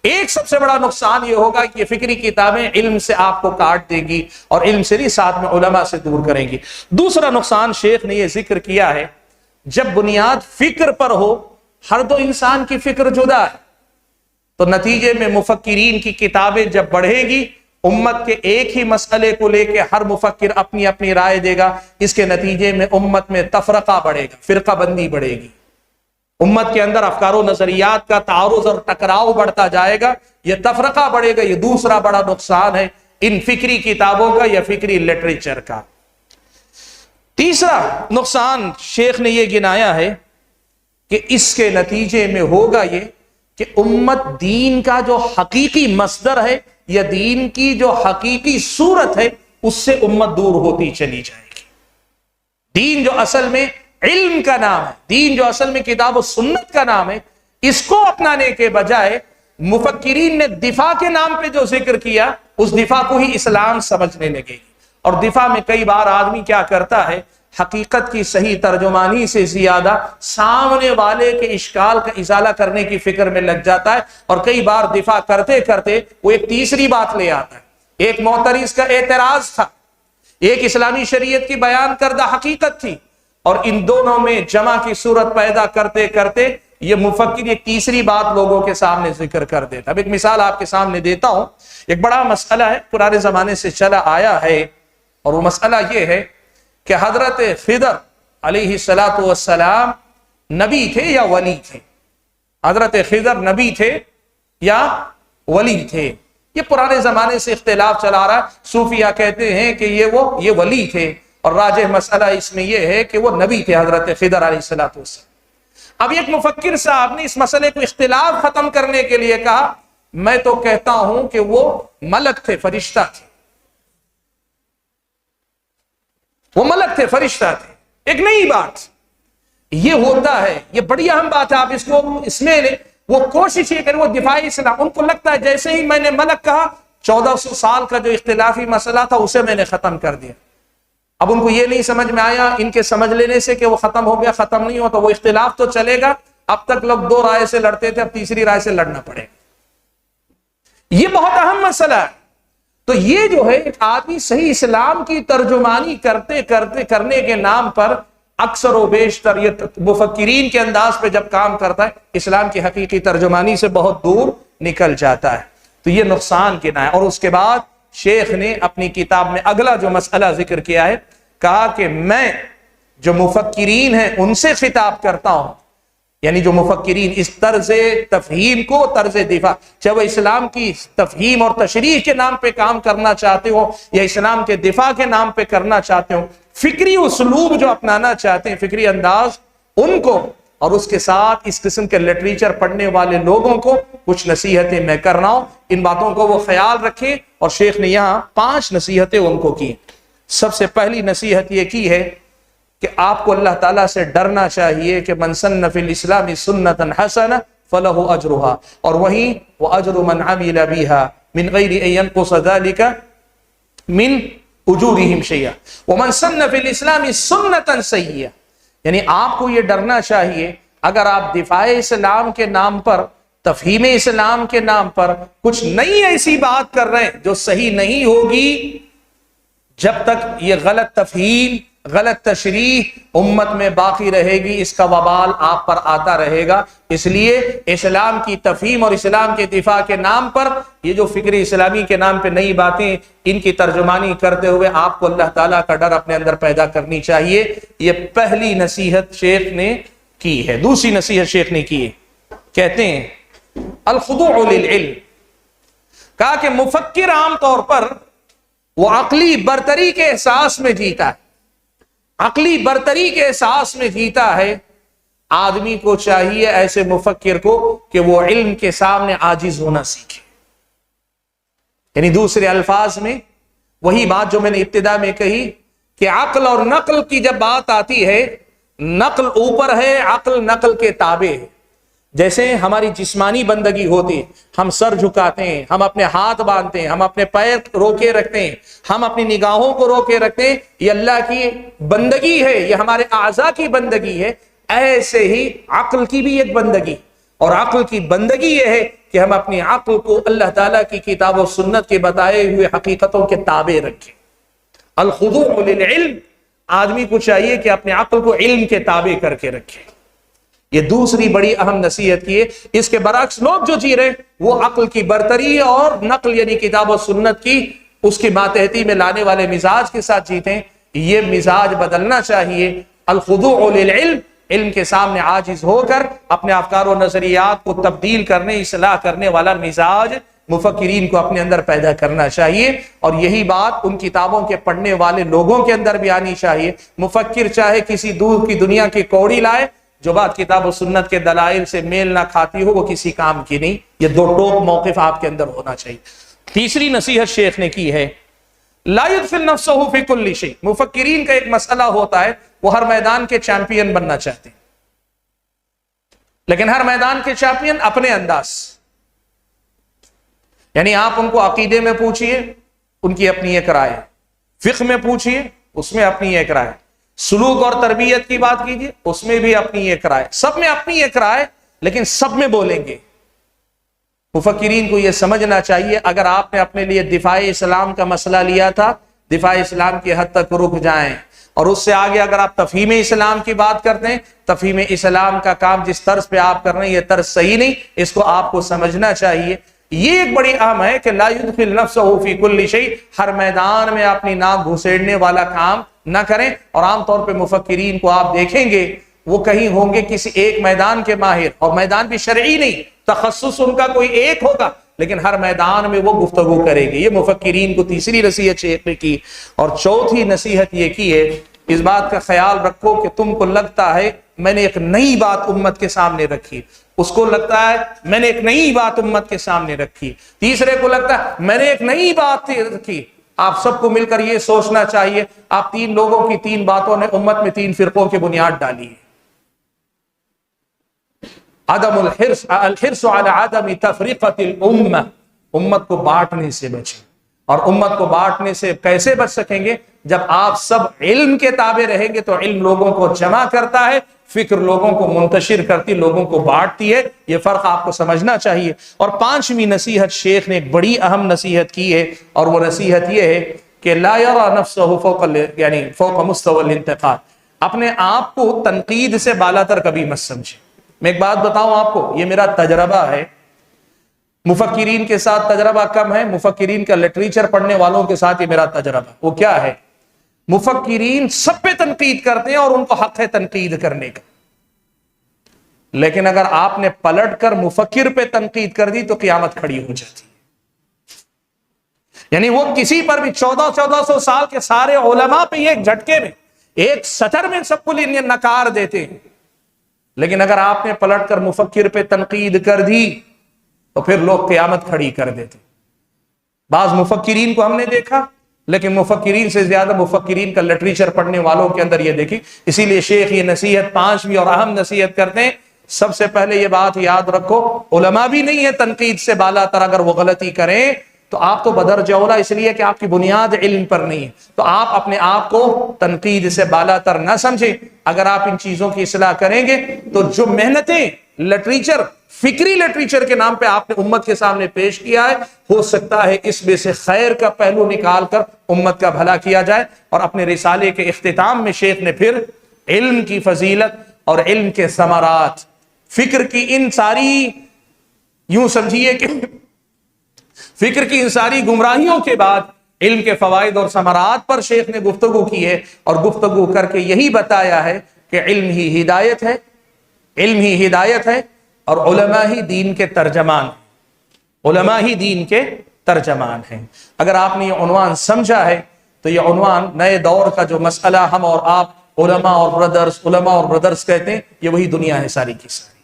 ایک سب سے بڑا نقصان یہ ہوگا کہ یہ فکری کتابیں علم سے آپ کو کاٹ دیں گی، اور علم سے نہیں ساتھ میں علماء سے دور کریں گی۔ دوسرا نقصان شیخ نے یہ ذکر کیا ہے، جب بنیاد فکر پر ہو، ہر دو انسان کی فکر جدا ہے، تو نتیجے میں مفکرین کی کتابیں جب بڑھے گی، امت کے ایک ہی مسئلے کو لے کے ہر مفکر اپنی اپنی رائے دے گا، اس کے نتیجے میں امت میں تفرقہ بڑھے گا، فرقہ بندی بڑھے گی، امت کے اندر افکار و نظریات کا تعارض اور ٹکراؤ بڑھتا جائے گا، یہ تفرقہ بڑھے گا۔ یہ دوسرا بڑا نقصان ہے ان فکری کتابوں کا یا فکری لٹریچر کا۔ تیسرا نقصان شیخ نے یہ گنایا ہے کہ اس کے نتیجے میں ہوگا یہ کہ امت دین کا جو حقیقی مصدر ہے یا دین کی جو حقیقی صورت ہے اس سے امت دور ہوتی چلی جائے گی۔ دین جو اصل میں علم کا نام ہے، دین جو اصل میں کتاب و سنت کا نام ہے، اس کو اپنانے کے بجائے مفکرین نے دفاع کے نام پہ جو ذکر کیا، اس دفاع کو ہی اسلام سمجھنے لگے گی۔ اور دفاع میں کئی بار آدمی کیا کرتا ہے، حقیقت کی صحیح ترجمانی سے زیادہ سامنے والے کے اشکال کا ازالہ کرنے کی فکر میں لگ جاتا ہے، اور کئی بار دفاع کرتے کرتے وہ ایک تیسری بات لے آتا ہے۔ ایک معترض کا اعتراض تھا، ایک اسلامی شریعت کی بیان کردہ حقیقت تھی، اور ان دونوں میں جمع کی صورت پیدا کرتے کرتے یہ مفکر ایک تیسری بات لوگوں کے سامنے ذکر کر دیتا۔ اب ایک مثال آپ کے سامنے دیتا ہوں، ایک بڑا مسئلہ ہے، پرانے زمانے سے چلا آیا ہے، اور وہ مسئلہ یہ ہے کہ حضرت خضر علیہ السلام نبی تھے یا ولی تھے؟ حضرت خضر نبی تھے یا ولی تھے؟ یہ پرانے زمانے سے اختلاف چلا رہا ہے۔ صوفیہ کہتے ہیں کہ یہ ولی تھے، اور راجح مسئلہ اس میں یہ ہے کہ وہ نبی تھے حضرت خضر علیہ السلام۔ اب ایک مفکر صاحب نے اس مسئلے کو اختلاف ختم کرنے کے لیے کہا، میں تو کہتا ہوں کہ وہ ملک تھے، فرشتہ تھے، وہ ملک تھے، فرشتہ تھے۔ ایک نئی بات یہ ہوتا ہے، یہ بڑی اہم بات ہے، آپ اس میں وہ کوشش یہ کریں، وہ دفاع اسلام، ان کو لگتا ہے جیسے ہی میں نے ملک کہا 1400 سال کا جو اختلافی مسئلہ تھا اسے میں نے ختم کر دیا۔ اب ان کو یہ نہیں سمجھ میں آیا، ان کے سمجھ لینے سے کہ وہ ختم ہو گیا، ختم نہیں ہوتا، وہ اختلاف تو چلے گا۔ اب تک لوگ 2 رائے سے لڑتے تھے، اب تیسری رائے سے لڑنا پڑے گا۔ یہ بہت اہم مسئلہ ہے۔ تو یہ جو ہے ایک آدمی صحیح اسلام کی ترجمانی کرنے کے نام پر اکثر و بیشتر یہ مفکرین کے انداز پہ جب کام کرتا ہے، اسلام کی حقیقی ترجمانی سے بہت دور نکل جاتا ہے۔ تو یہ نقصان گنا ہے۔ اور اس کے بعد شیخ نے اپنی کتاب میں اگلا جو مسئلہ ذکر کیا ہے، کہا کہ میں جو مفکرین ہیں ان سے خطاب کرتا ہوں، یعنی جو مفکرین اس طرز تفہیم کو، طرز دفاع، چاہے وہ اسلام کی تفہیم اور تشریح کے نام پہ کام کرنا چاہتے ہو یا اسلام کے دفاع کے نام پہ کرنا چاہتے ہو، فکری اسلوب جو اپنانا چاہتے ہیں، فکری انداز، ان کو اور اس کے ساتھ اس قسم کے لٹریچر پڑھنے والے لوگوں کو کچھ نصیحتیں میں کر رہا ہوں، ان باتوں کو وہ خیال رکھیں۔ اور شیخ نے یہاں 5 نصیحتیں ان کو کی۔ سب سے پہلی نصیحت یہ کی ہے کہ آپ کو اللہ تعالیٰ سے ڈرنا چاہیے کہ من سن فی الاسلام سنتا حسنہ فلہ اجرھا، اور وہیں واجر من عمل بها من غیر ان ينقص ذلك من اجورهم شیئا ومن سن فی الاسلام سنتا سیئہ، یعنی آپ کو یہ ڈرنا چاہیے اگر آپ دفاع اسلام کے نام پر، تفہیم اسلام کے نام پر کچھ نئی ایسی بات کر رہے ہیں جو صحیح نہیں ہوگی، جب تک یہ غلط تفہیم، غلط تشریح امت میں باقی رہے گی، اس کا وبال آپ پر آتا رہے گا۔ اس لیے اسلام کی تفہیم اور اسلام کے دفاع کے نام پر یہ جو فکری اسلامی کے نام پہ نئی باتیں، ان کی ترجمانی کرتے ہوئے آپ کو اللہ تعالیٰ کا ڈر اپنے اندر پیدا کرنی چاہیے۔ یہ پہلی نصیحت شیخ نے کی ہے. دوسری نصیحت شیخ نے کی ہے, کہتے ہیں الخضوع للعلم. کہا کہ مفکر عام طور پر وہ عقلی برتری کے احساس میں جیتا ہے, عقلی برتری کے احساس میں جیتا ہے. آدمی کو چاہیے ایسے مفکر کو کہ وہ علم کے سامنے عاجز ہونا سیکھے. یعنی دوسرے الفاظ میں وہی بات جو میں نے ابتدا میں کہی کہ عقل اور نقل کی جب بات آتی ہے, نقل اوپر ہے, عقل نقل کے تابع ہے. جیسے ہماری جسمانی بندگی ہوتی ہے, ہم سر جھکاتے ہیں, ہم اپنے ہاتھ باندھتے ہیں, ہم اپنے پیر روکے رکھتے ہیں, ہم اپنی نگاہوں کو روکے رکھتے ہیں, یہ اللہ کی بندگی ہے, یہ ہمارے اعضاء کی بندگی ہے. ایسے ہی عقل کی بھی ایک بندگی, اور عقل کی بندگی یہ ہے کہ ہم اپنی عقل کو اللہ تعالیٰ کی کتاب و سنت کے بتائے ہوئے حقیقتوں کے تابع رکھیں. الخضوع للعلم, آدمی کو چاہیے کہ اپنے عقل کو علم کے تابع کر کے رکھے. یہ دوسری بڑی اہم نصیحت کی ہے. اس کے برعکس لوگ جو جی رہے وہ عقل کی برتری اور نقل یعنی کتاب و سنت کی اس کی ماتحتی میں لانے والے مزاج کے ساتھ جیتے ہیں. یہ مزاج بدلنا چاہیے. الخضوع للعلم, علم کے سامنے عاجز ہو کر اپنے افکار و نظریات کو تبدیل کرنے, اصلاح کرنے والا مزاج مفکرین کو اپنے اندر پیدا کرنا چاہیے. اور یہی بات ان کتابوں کے پڑھنے والے لوگوں کے اندر بھی آنی چاہیے. مفکر چاہے کسی دور کی دنیا کی کوڑی لائے, جو بات کتاب و سنت کے دلائل سے میل نہ کھاتی ہو وہ کسی کام کی نہیں. یہ دو ٹوک موقف آپ کے اندر ہونا چاہیے. تیسری نصیحت شیخ نے کی ہے لا يدخل نفسه في كل شيء. مفکرین کا ایک مسئلہ ہوتا ہے, وہ ہر میدان کے چیمپئن بننا چاہتے ہیں, لیکن ہر میدان کے چیمپئن اپنے انداز. یعنی آپ ان کو عقیدے میں پوچھئے, ان کی اپنی ایک رائے, فقہ میں پوچھئے, اس میں اپنی ایک رائے, سلوک اور تربیت کی بات کیجئے, اس میں بھی اپنی ایک رائے. سب میں اپنی ایک رائے, لیکن سب میں بولیں گے. مفکرین کو یہ سمجھنا چاہیے اگر آپ نے اپنے لیے دفاع اسلام کا مسئلہ لیا تھا, دفاع اسلام کی حد تک رک جائیں, اور اس سے آگے اگر آپ تفہیم اسلام کی بات کرتے ہیں, تفہیم اسلام کا کام جس طرز پہ آپ کر رہے ہیں یہ طرز صحیح نہیں, اس کو آپ کو سمجھنا چاہیے. یہ ایک بڑی اہم ہے کہ لا يدخل نفسه في كل شيء, ہر میدان میں اپنی ناک گھسیڑنے والا کام نہ کریں. اور عام طور پہ مفکرین کو آپ دیکھیں گے وہ کہیں ہوں گے کسی ایک میدان کے ماہر, اور میدان بھی شرعی نہیں, تخصص ان کا کوئی ایک ہوگا, لیکن ہر میدان میں وہ گفتگو کرے گی. یہ مفکرین کو تیسری نصیحت شیخ نے کی. اور چوتھی نصیحت یہ کی ہے اس بات کا خیال رکھو کہ تم کو لگتا ہے میں نے ایک نئی بات امت کے سامنے رکھی, اس کو لگتا ہے میں نے ایک نئی بات امت کے سامنے رکھی, تیسرے کو لگتا ہے میں نے ایک نئی بات رکھی. آپ سب کو مل کر یہ سوچنا چاہیے آپ تین لوگوں کی تین باتوں نے امت میں تین فرقوں کی بنیاد ڈالی ہے. عدم الحرص على عدم تفریقۃ الامہ, امت کو بانٹنے سے بچیں. اور امت کو بانٹنے سے کیسے بچ سکیں گے؟ جب آپ سب علم کے تابع رہیں گے تو علم لوگوں کو جمع کرتا ہے, فکر لوگوں کو منتشر کرتی, لوگوں کو بانٹتی ہے. یہ فرق آپ کو سمجھنا چاہیے. اور پانچویں نصیحت شیخ نے ایک بڑی اہم نصیحت کی ہے, اور وہ نصیحت یہ ہے کہ لا يرى نفسه فوق مستوى الانتقاد, اپنے آپ کو تنقید سے بالا تر کبھی مت سمجھے. میں ایک بات بتاؤں آپ کو, یہ میرا تجربہ ہے, مفکرین کے ساتھ تجربہ کم ہے, مفکرین کا لٹریچر پڑھنے والوں کے ساتھ یہ میرا تجربہ. وہ کیا ہے؟ مفکرین سب پہ تنقید کرتے ہیں اور ان کو حق ہے تنقید کرنے کا, لیکن اگر آپ نے پلٹ کر مفکر پہ تنقید کر دی تو قیامت کھڑی ہو جاتی ہے. یعنی وہ کسی پر بھی 1400 سال کے سارے علماء پہ ایک جھٹکے میں ایک سطر میں سب کو نکار دیتے ہیں, لیکن اگر آپ نے پلٹ کر مفکر پہ تنقید کر دی تو پھر لوگ قیامت کھڑی کر دیتے. بعض مفکرین کو ہم نے دیکھا, لیکن مفکرین سے زیادہ مفکرین کا لٹریچر پڑھنے والوں کے اندر یہ دیکھی. اسی لیے شیخ یہ نصیحت پانچویں اور اہم نصیحت کرتے ہیں, سب سے پہلے یہ بات یاد رکھو علماء بھی نہیں ہے تنقید سے بالا تر. اگر وہ غلطی کریں تو آپ تو بدرجہ اولا, اس لیے کہ آپ کی بنیاد علم پر نہیں ہے, تو آپ اپنے آپ کو تنقید سے بالا تر نہ سمجھیں. اگر آپ ان چیزوں کی اصلاح کریں گے تو جو محنتیں لٹریچر, فکری لٹریچر کے نام پہ آپ نے امت کے سامنے پیش کیا ہے, ہو سکتا ہے اس میں سے خیر کا پہلو نکال کر امت کا بھلا کیا جائے. اور اپنے رسالے کے اختتام میں شیخ نے پھر علم کی فضیلت اور علم کے ثمرات, فکر کی ان ساری, یوں سمجھیے کہ فکر کی ان ساری گمراہیوں کے بعد علم کے فوائد اور ثمرات پر شیخ نے گفتگو کی ہے, اور گفتگو کر کے یہی بتایا ہے کہ علم ہی ہدایت ہے, علم ہی ہدایت ہے اور علماء ہی دین کے ترجمان ہیں، علماء ہی دین کے ترجمان ہیں۔ اگر آپ نے یہ عنوان سمجھا ہے تو یہ عنوان نئے دور کا جو مسئلہ ہم اور آپ علماء اور برادرز کہتے ہیں، یہ وہی دنیا ہے ساری کی ساری۔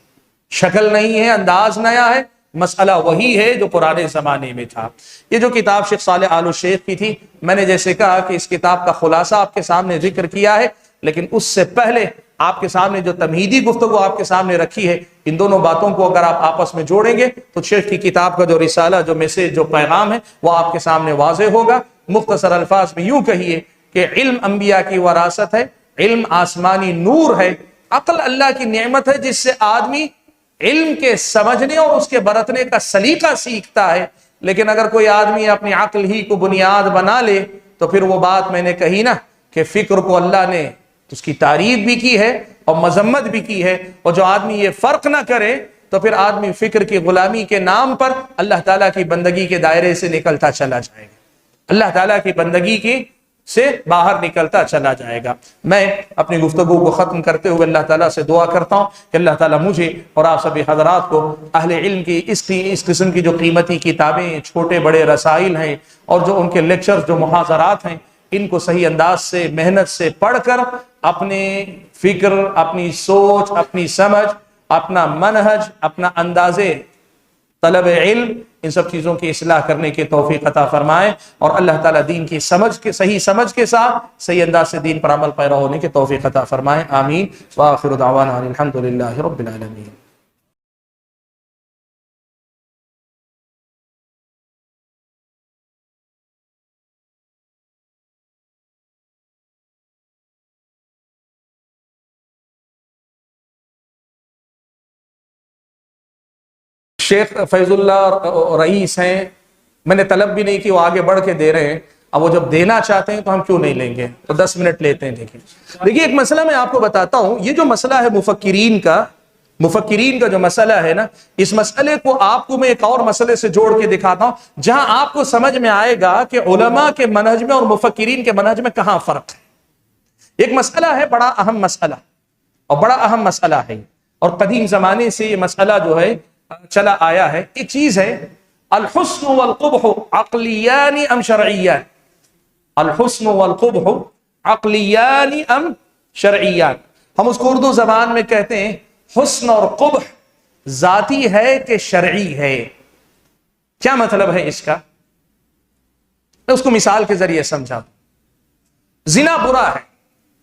شکل نہیں ہے، انداز نیا ہے، مسئلہ وہی ہے جو پرانے زمانے میں تھا۔ یہ جو کتاب شیخ صالح آل الشیخ کی تھی، میں نے جیسے کہا کہ اس کتاب کا خلاصہ آپ کے سامنے ذکر کیا ہے، لیکن اس سے پہلے آپ کے سامنے جو تمہیدی گفتگو آپ کے سامنے رکھی ہے، ان دونوں باتوں کو اگر آپ آپس میں جوڑیں گے تو شیخ کی کتاب کا جو رسالہ، جو میسیج، جو پیغام ہے وہ آپ کے سامنے واضح ہوگا۔ مختصر الفاظ میں یوں کہیے کہ علم انبیاء کی وراثت ہے، علم آسمانی نور ہے، عقل اللہ کی نعمت ہے جس سے آدمی علم کے سمجھنے اور اس کے برتنے کا سلیقہ سیکھتا ہے۔ لیکن اگر کوئی آدمی اپنی عقل ہی کو بنیاد بنا لے تو پھر وہ بات میں نے کہی نا کہ فکر کو اللہ نے اس کی تعریف بھی کی ہے اور مذمت بھی کی ہے، اور جو آدمی یہ فرق نہ کرے تو پھر آدمی فکر کی غلامی کے نام پر اللہ تعالیٰ کی بندگی کے دائرے سے نکلتا چلا جائے گا، اللہ تعالیٰ کی بندگی کی سے باہر نکلتا چلا جائے گا۔ میں اپنی گفتگو کو ختم کرتے ہوئے اللہ تعالیٰ سے دعا کرتا ہوں کہ اللہ تعالیٰ مجھے اور آپ سبھی حضرات کو اہل علم کی اس قسم کی جو قیمتی کتابیں، چھوٹے بڑے رسائل ہیں اور جو ان کے لیکچرز، جو محاضرات ہیں، ان کو صحیح انداز سے محنت سے پڑھ کر اپنے فکر، اپنی سوچ، اپنی سمجھ، اپنا منہج، اپنا اندازے طلب علم، ان سب چیزوں کی اصلاح کرنے کی توفیق عطا فرمائے، اور اللہ تعالیٰ دین کی صحیح سمجھ کے ساتھ صحیح انداز سے دین پر عمل پیرا ہونے کی توفیق عطا فرمائے، آمین۔ وآخر دعوانا الحمد للہ رب العالمین۔ شیخ فیض اللہ رئیس ہیں، میں نے طلب بھی نہیں کی، وہ آگے بڑھ کے دے رہے ہیں، اب وہ جب دینا چاہتے ہیں تو ہم کیوں نہیں لیں گے، تو 10 منٹ لیتے ہیں۔ دیکھیے ایک مسئلہ میں آپ کو بتاتا ہوں، یہ جو مسئلہ ہے مفکرین کا جو مسئلہ ہے نا، اس مسئلے کو آپ کو میں ایک اور مسئلے سے جوڑ کے دکھاتا ہوں جہاں آپ کو سمجھ میں آئے گا کہ علماء کے منہج میں اور مفکرین کے منہج میں کہاں فرق ہے۔ ایک مسئلہ ہے، بڑا اہم مسئلہ ہے، اور قدیم زمانے سے یہ مسئلہ جو ہے چلا آیا ہے۔ ایک چیز ہے الحسن والقبح عقلیان ام شرعیان، الحسن والقبح عقلیان ام شرعیان۔ ہم اس کو اردو زبان میں کہتے ہیں حسن اور قبح ذاتی ہے کہ شرعی ہے۔ کیا مطلب ہے اس کا؟ میں اس کو مثال کے ذریعے سمجھا۔ زنا برا ہے،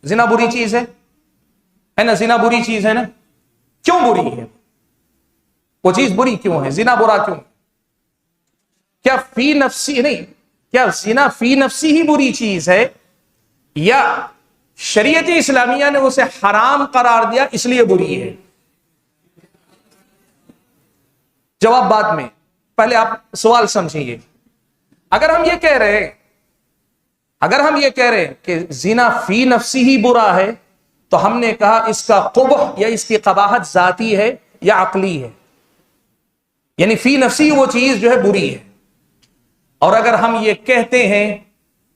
زنا بری چیز ہے نا، زنا بری چیز ہے نا۔ کیوں بری ہے؟ وہ چیز بری کیوں ہے؟ زنا برا کیوں؟ کیا فی نفسی نہیں، کیا زنا فی نفسی ہی بری چیز ہے، یا شریعت اسلامیہ نے اسے حرام قرار دیا اس لیے بری ہے؟ جواب بعد میں، پہلے آپ سوال سمجھیے۔ اگر ہم یہ کہہ رہے ہیں کہ زنا فی نفسی ہی برا ہے تو ہم نے کہا اس کا قبح یا اس کی قباحت ذاتی ہے یا عقلی ہے، یعنی فی نفسی وہ چیز جو ہے بری ہے۔ اور اگر ہم یہ کہتے ہیں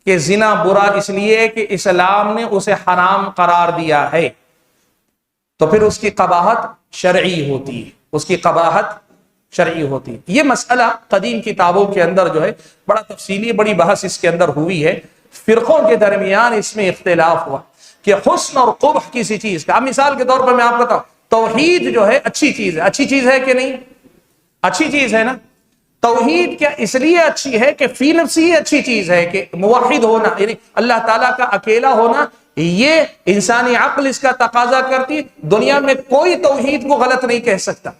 کہ زنا برا اس لیے کہ اسلام نے اسے حرام قرار دیا ہے تو پھر اس کی قباحت شرعی ہوتی ہے، اس کی قباحت شرعی ہوتی ہے۔ یہ مسئلہ قدیم کتابوں کے اندر جو ہے بڑا تفصیلی، بڑی بحث اس کے اندر ہوئی ہے، فرقوں کے درمیان اس میں اختلاف ہوا کہ حسن اور قبح کسی چیز کا۔ اب مثال کے طور پر میں آپ کو بتاؤں، توحید جو ہے اچھی چیز ہے، اچھی چیز ہے کہ نہیں؟ اچھی چیز ہے نا۔ توحید کیا اس لیے اچھی ہے کہ فی نفسی ہی اچھی چیز ہے کہ موحد ہونا، یعنی اللہ تعالیٰ کا اکیلا ہونا، یہ انسانی عقل اس کا تقاضا کرتی، دنیا میں کوئی توحید کو غلط نہیں کہہ سکتا۔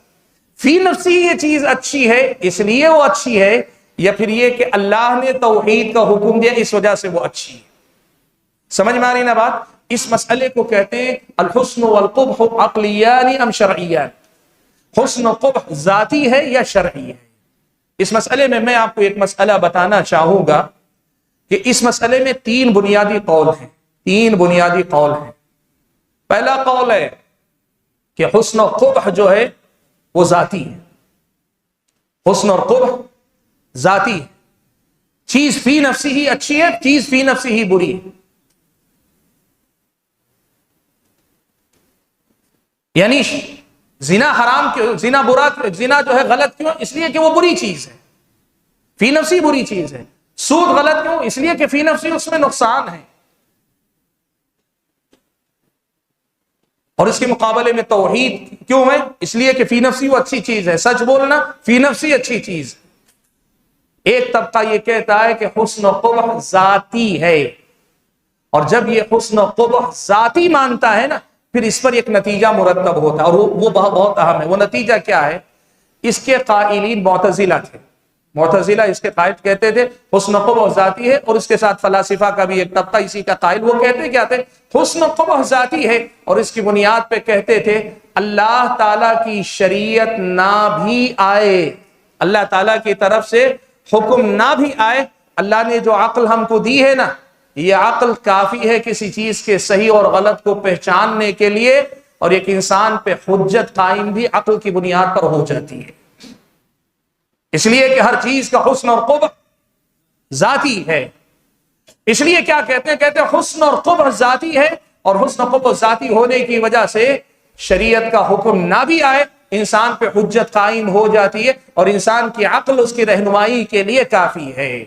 فی نفسی یہ چیز اچھی ہے اس لیے وہ اچھی ہے، یا پھر یہ کہ اللہ نے توحید کا حکم دیا اس وجہ سے وہ اچھی ہے؟ سمجھ میں آ رہی نا بات؟ اس مسئلے کو کہتے ہیں الحسن والقبح عقلیان ام شرعیان۔ حسن و قبح ذاتی ہے یا شرعی ہے؟ اس مسئلے میں آپ کو ایک مسئلہ بتانا چاہوں گا کہ اس مسئلے میں 3 بنیادی قول ہیں۔ پہلا قول ہے کہ حسن و قبح جو ہے وہ ذاتی ہے، حسن اور قبح ذاتی ہے، چیز فی نفسی ہی اچھی ہے، چیز فی نفسی ہی بری ہے۔ یعنی زنا حرام کیوں، زنا برا، زنا جو ہے غلط کیوں؟ اس لیے کہ وہ بری چیز ہے، فی نفسی بری چیز ہے۔ سود غلط کیوں؟ اس لیے کہ فی نفسی اس میں نقصان ہے۔ اور اس کے مقابلے میں توحید کیوں ہے؟ اس لیے کہ فی نفسی وہ اچھی چیز ہے، سچ بولنا فی نفسی اچھی چیز ہے۔ ایک طبقہ یہ کہتا ہے کہ حسن و قبح ذاتی ہے، اور جب یہ حسن و قبح ذاتی مانتا ہے نا، پھر اس پر ایک نتیجہ مرتب ہوتا ہے، اور وہ بہت اہم ہے۔ وہ نتیجہ کیا ہے؟ اس کے قائلین معتزلہ تھے، معتزلہ اس کے قائل کہتے تھے حسن و قبح ذاتی ہے، اور اس کے ساتھ فلاسفہ کا بھی ایک طبقہ اسی کا قائل، وہ کہتے کیا تھے؟ حسن و قبح ذاتی ہے، اور اس کی بنیاد پہ کہتے تھے اللہ تعالیٰ کی شریعت نہ بھی آئے، اللہ تعالیٰ کی طرف سے حکم نہ بھی آئے، اللہ نے جو عقل ہم کو دی ہے نا، یہ عقل کافی ہے کسی چیز کے صحیح اور غلط کو پہچاننے کے لیے، اور ایک انسان پہ حجت قائم بھی عقل کی بنیاد پر ہو جاتی ہے۔ اس لیے کہ ہر چیز کا حسن اور قبح ذاتی ہے۔ اس لیے کیا کہتے ہیں؟ کہتے ہیں حسن اور قبح ذاتی ہے، اور حسن و قبح ذاتی ہونے کی وجہ سے شریعت کا حکم نہ بھی آئے، انسان پہ حجت قائم ہو جاتی ہے، اور انسان کی عقل اس کی رہنمائی کے لیے کافی ہے۔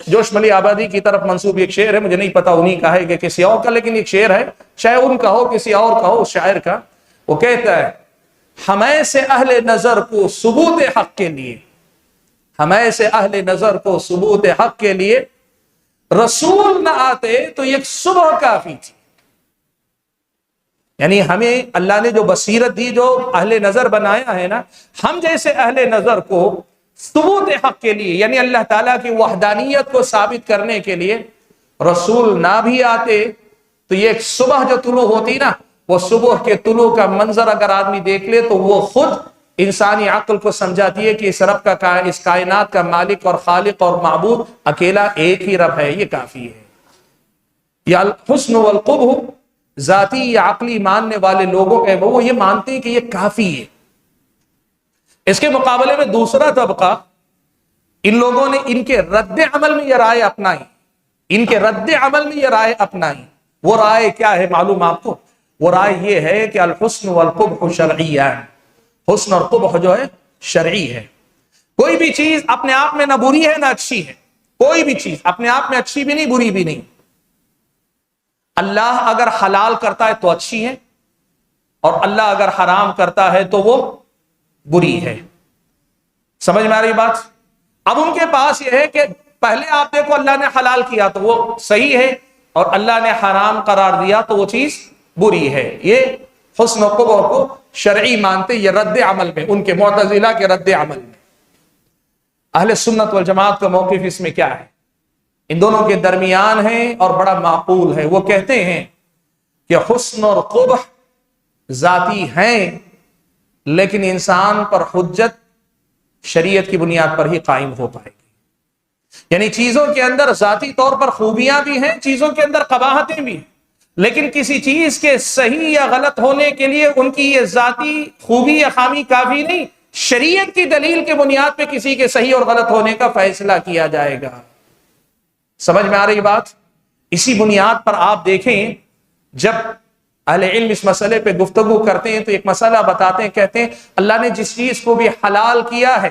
جوش ملی آبادی کی طرف منسوب ایک شعر ہے، مجھے نہیں پتا انہی کا ہے کہ کسی اور کا، لیکن ایک شعر ہے، چاہے ان کا ہو کسی اور کا ہو، اس شاعر کا۔ وہ کہتا ہے ہمیں سے اہل نظر کو ثبوت حق کے لیے، ہمیں سے اہل نظر کو ثبوت حق کے لیے رسول نہ آتے تو ایک صبح کافی تھی۔ یعنی ہمیں اللہ نے جو بصیرت دی، جو اہل نظر بنایا ہے نا، ہم جیسے اہل نظر کو ثبوت حق کے لیے، یعنی اللہ تعالیٰ کی وحدانیت کو ثابت کرنے کے لیے رسول نہ بھی آتے تو یہ ایک صبح جو طلوع ہوتی نا، وہ صبح کے طلوع کا منظر اگر آدمی دیکھ لے تو وہ خود انسانی عقل کو سمجھاتی ہے کہ اس رب کا، اس کائنات کا مالک اور خالق اور معبود اکیلا ایک ہی رب ہے، یہ کافی ہے۔ یا الحسن والقبح ذاتی یا عقلی ماننے والے لوگوں کے وہ یہ مانتے ہیں کہ یہ کافی ہے۔ اس کے مقابلے میں دوسرا طبقہ، ان لوگوں نے ان کے رد عمل میں یہ رائے اپنائی، ان کے رد عمل میں یہ رائے اپنائی۔ وہ رائے کیا ہے معلوم آپ کو؟ وہ رائے یہ ہے کہ الحسن والقبح شرعیان، حسن اور قبح جو ہے شرعی ہے۔ کوئی بھی چیز اپنے آپ میں نہ بری ہے نہ اچھی ہے، کوئی بھی چیز اپنے آپ میں اچھی بھی نہیں بری بھی نہیں۔ اللہ اگر حلال کرتا ہے تو اچھی ہے، اور اللہ اگر حرام کرتا ہے تو وہ بری ہے۔ سمجھ میں آ رہی بات؟ اب ان کے پاس یہ ہے کہ پہلے آپ دیکھو اللہ نے حلال کیا تو وہ صحیح ہے، اور اللہ نے حرام قرار دیا تو وہ چیز بری ہے۔ یہ حسن و قبح کو شرعی مانتے، یہ رد عمل میں، ان کے معتزلہ کے رد عمل میں۔ اہل سنت والجماعت کا موقف اس میں کیا ہے؟ ان دونوں کے درمیان ہے اور بڑا معقول ہے۔ وہ کہتے ہیں کہ حسن اور قبح ذاتی ہیں، لیکن انسان پر حجت شریعت کی بنیاد پر ہی قائم ہو پائے گی۔ یعنی چیزوں کے اندر ذاتی طور پر خوبیاں بھی ہیں، چیزوں کے اندر قباحتیں بھی ہیں، لیکن کسی چیز کے صحیح یا غلط ہونے کے لیے ان کی یہ ذاتی خوبی یا خامی کافی نہیں، شریعت کی دلیل کے بنیاد پہ کسی کے صحیح اور غلط ہونے کا فیصلہ کیا جائے گا۔ سمجھ میں آ رہی بات؟ اسی بنیاد پر آپ دیکھیں، جب اہل علم اس مسئلے پہ گفتگو کرتے ہیں تو ایک مسئلہ بتاتے ہیں، کہتے ہیں اللہ نے جس چیز کو بھی حلال کیا ہے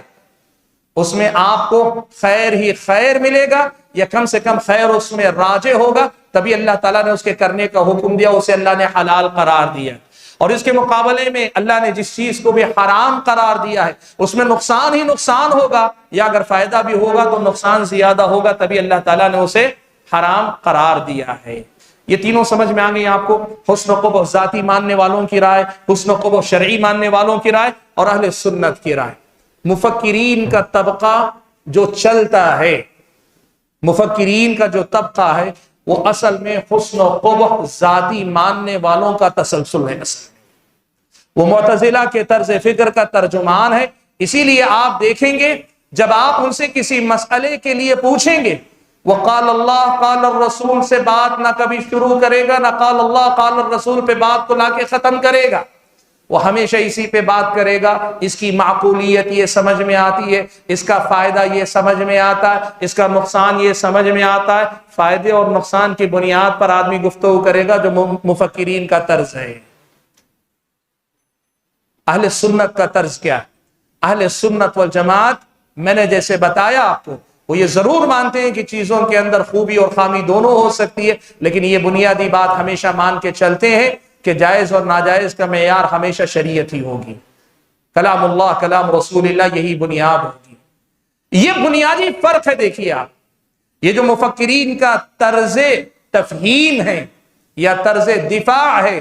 اس میں آپ کو خیر ہی خیر ملے گا، یا کم سے کم خیر اس میں راجع ہوگا، تبھی اللہ تعالیٰ نے اس کے کرنے کا حکم دیا، اسے اللہ نے حلال قرار دیا۔ اور اس کے مقابلے میں اللہ نے جس چیز کو بھی حرام قرار دیا ہے اس میں نقصان ہی نقصان ہوگا، یا اگر فائدہ بھی ہوگا تو نقصان زیادہ ہوگا، تبھی اللہ تعالیٰ نے اسے حرام قرار دیا ہے۔ یہ تینوں سمجھ میں آ گئی آپ کو؟ حسن و قبح ذاتی ماننے والوں کی رائے، حسن و قبح شرعی ماننے والوں کی رائے، اور اہل سنت کی رائے۔ مفکرین کا طبقہ جو چلتا ہے، مفکرین کا جو طبقہ ہے، وہ اصل میں حسن و قبح ذاتی ماننے والوں کا تسلسل ہے۔ اصل وہ معتزلہ کے طرز فکر کا ترجمان ہے۔ اسی لیے آپ دیکھیں گے جب آپ ان سے کسی مسئلے کے لیے پوچھیں گے، وہ قال اللہ قال الرسول سے بات نہ کبھی شروع کرے گا، نہ قال اللہ قال الرسول پہ بات کو لا کے ختم کرے گا، وہ ہمیشہ اسی پہ بات کرے گا۔ اس کی معقولیت یہ سمجھ میں آتی ہے، اس کا فائدہ یہ سمجھ میں آتا ہے، اس کا نقصان یہ سمجھ میں آتا ہے۔ فائدے اور نقصان کی بنیاد پر آدمی گفتگو کرے گا، جو مفکرین کا طرز ہے۔ اہل سنت کا طرز کیا ہے؟ اہل سنت والجماعت میں نے جیسے بتایا آپ کو، وہ یہ ضرور مانتے ہیں کہ چیزوں کے اندر خوبی اور خامی دونوں ہو سکتی ہے، لیکن یہ بنیادی بات ہمیشہ مان کے چلتے ہیں کہ جائز اور ناجائز کا معیار ہمیشہ شریعت ہی ہوگی، کلام اللہ کلام رسول اللہ یہی بنیاد ہوگی۔ یہ بنیادی فرق ہے۔ دیکھیے آپ، یہ جو مفکرین کا طرز تفہیم ہے یا طرز دفاع ہے،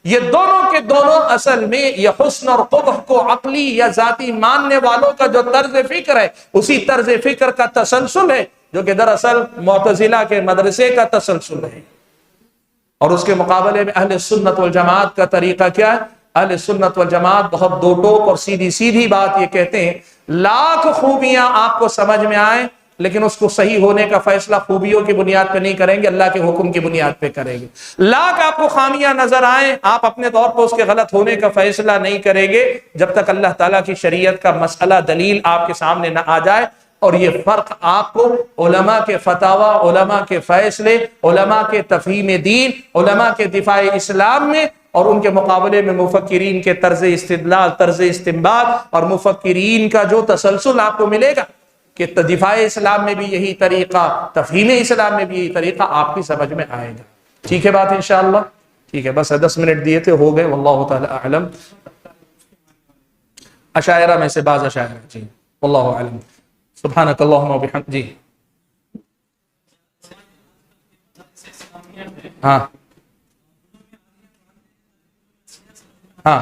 یہ دونوں کے دونوں اصل میں یہ حسن اور قبح کو عقلی یا ذاتی ماننے والوں کا جو طرز فکر ہے، اسی طرز فکر کا تسلسل ہے جو کہ دراصل معتزلہ کے مدرسے کا تسلسل ہے۔ اور اس کے مقابلے میں اہل سنت والجماعت کا طریقہ کیا ہے؟ اہل سنت والجماعت بہت دو ٹوک اور سیدھی سیدھی بات یہ کہتے ہیں، لاکھ خوبیاں آپ کو سمجھ میں آئیں لیکن اس کو صحیح ہونے کا فیصلہ خوبیوں کی بنیاد پہ نہیں کریں گے، اللہ کے حکم کی بنیاد پہ کریں گے۔ لاکھ آپ کو خامیاں نظر آئیں، آپ اپنے طور پر اس کے غلط ہونے کا فیصلہ نہیں کریں گے جب تک اللہ تعالیٰ کی شریعت کا مسئلہ دلیل آپ کے سامنے نہ آ جائے۔ اور یہ فرق آپ کو علماء کے فتاوی، علماء کے فیصلے، علماء کے تفہیم دین، علماء کے دفاع اسلام میں اور ان کے مقابلے میں مفکرین کے طرز استدلال، طرز استنباط اور مفکرین کا جو تسلسل آپ کو ملے گا کہ دفاع اسلام میں بھی یہی طریقہ، تفہیم اسلام میں بھی یہی طریقہ آپ کی سمجھ میں آئے گا۔ ٹھیک ہے بات انشاءاللہ؟ ٹھیک ہے، بس 10 منٹ دیے تھے، ہو گئے، واللہ تعالی اعلم۔ اشاعرہ میں سے بعض اشاعرہ، جی واللہ اعلم۔ سبحانک اللہم و بحمدک، جی ہاں ہاں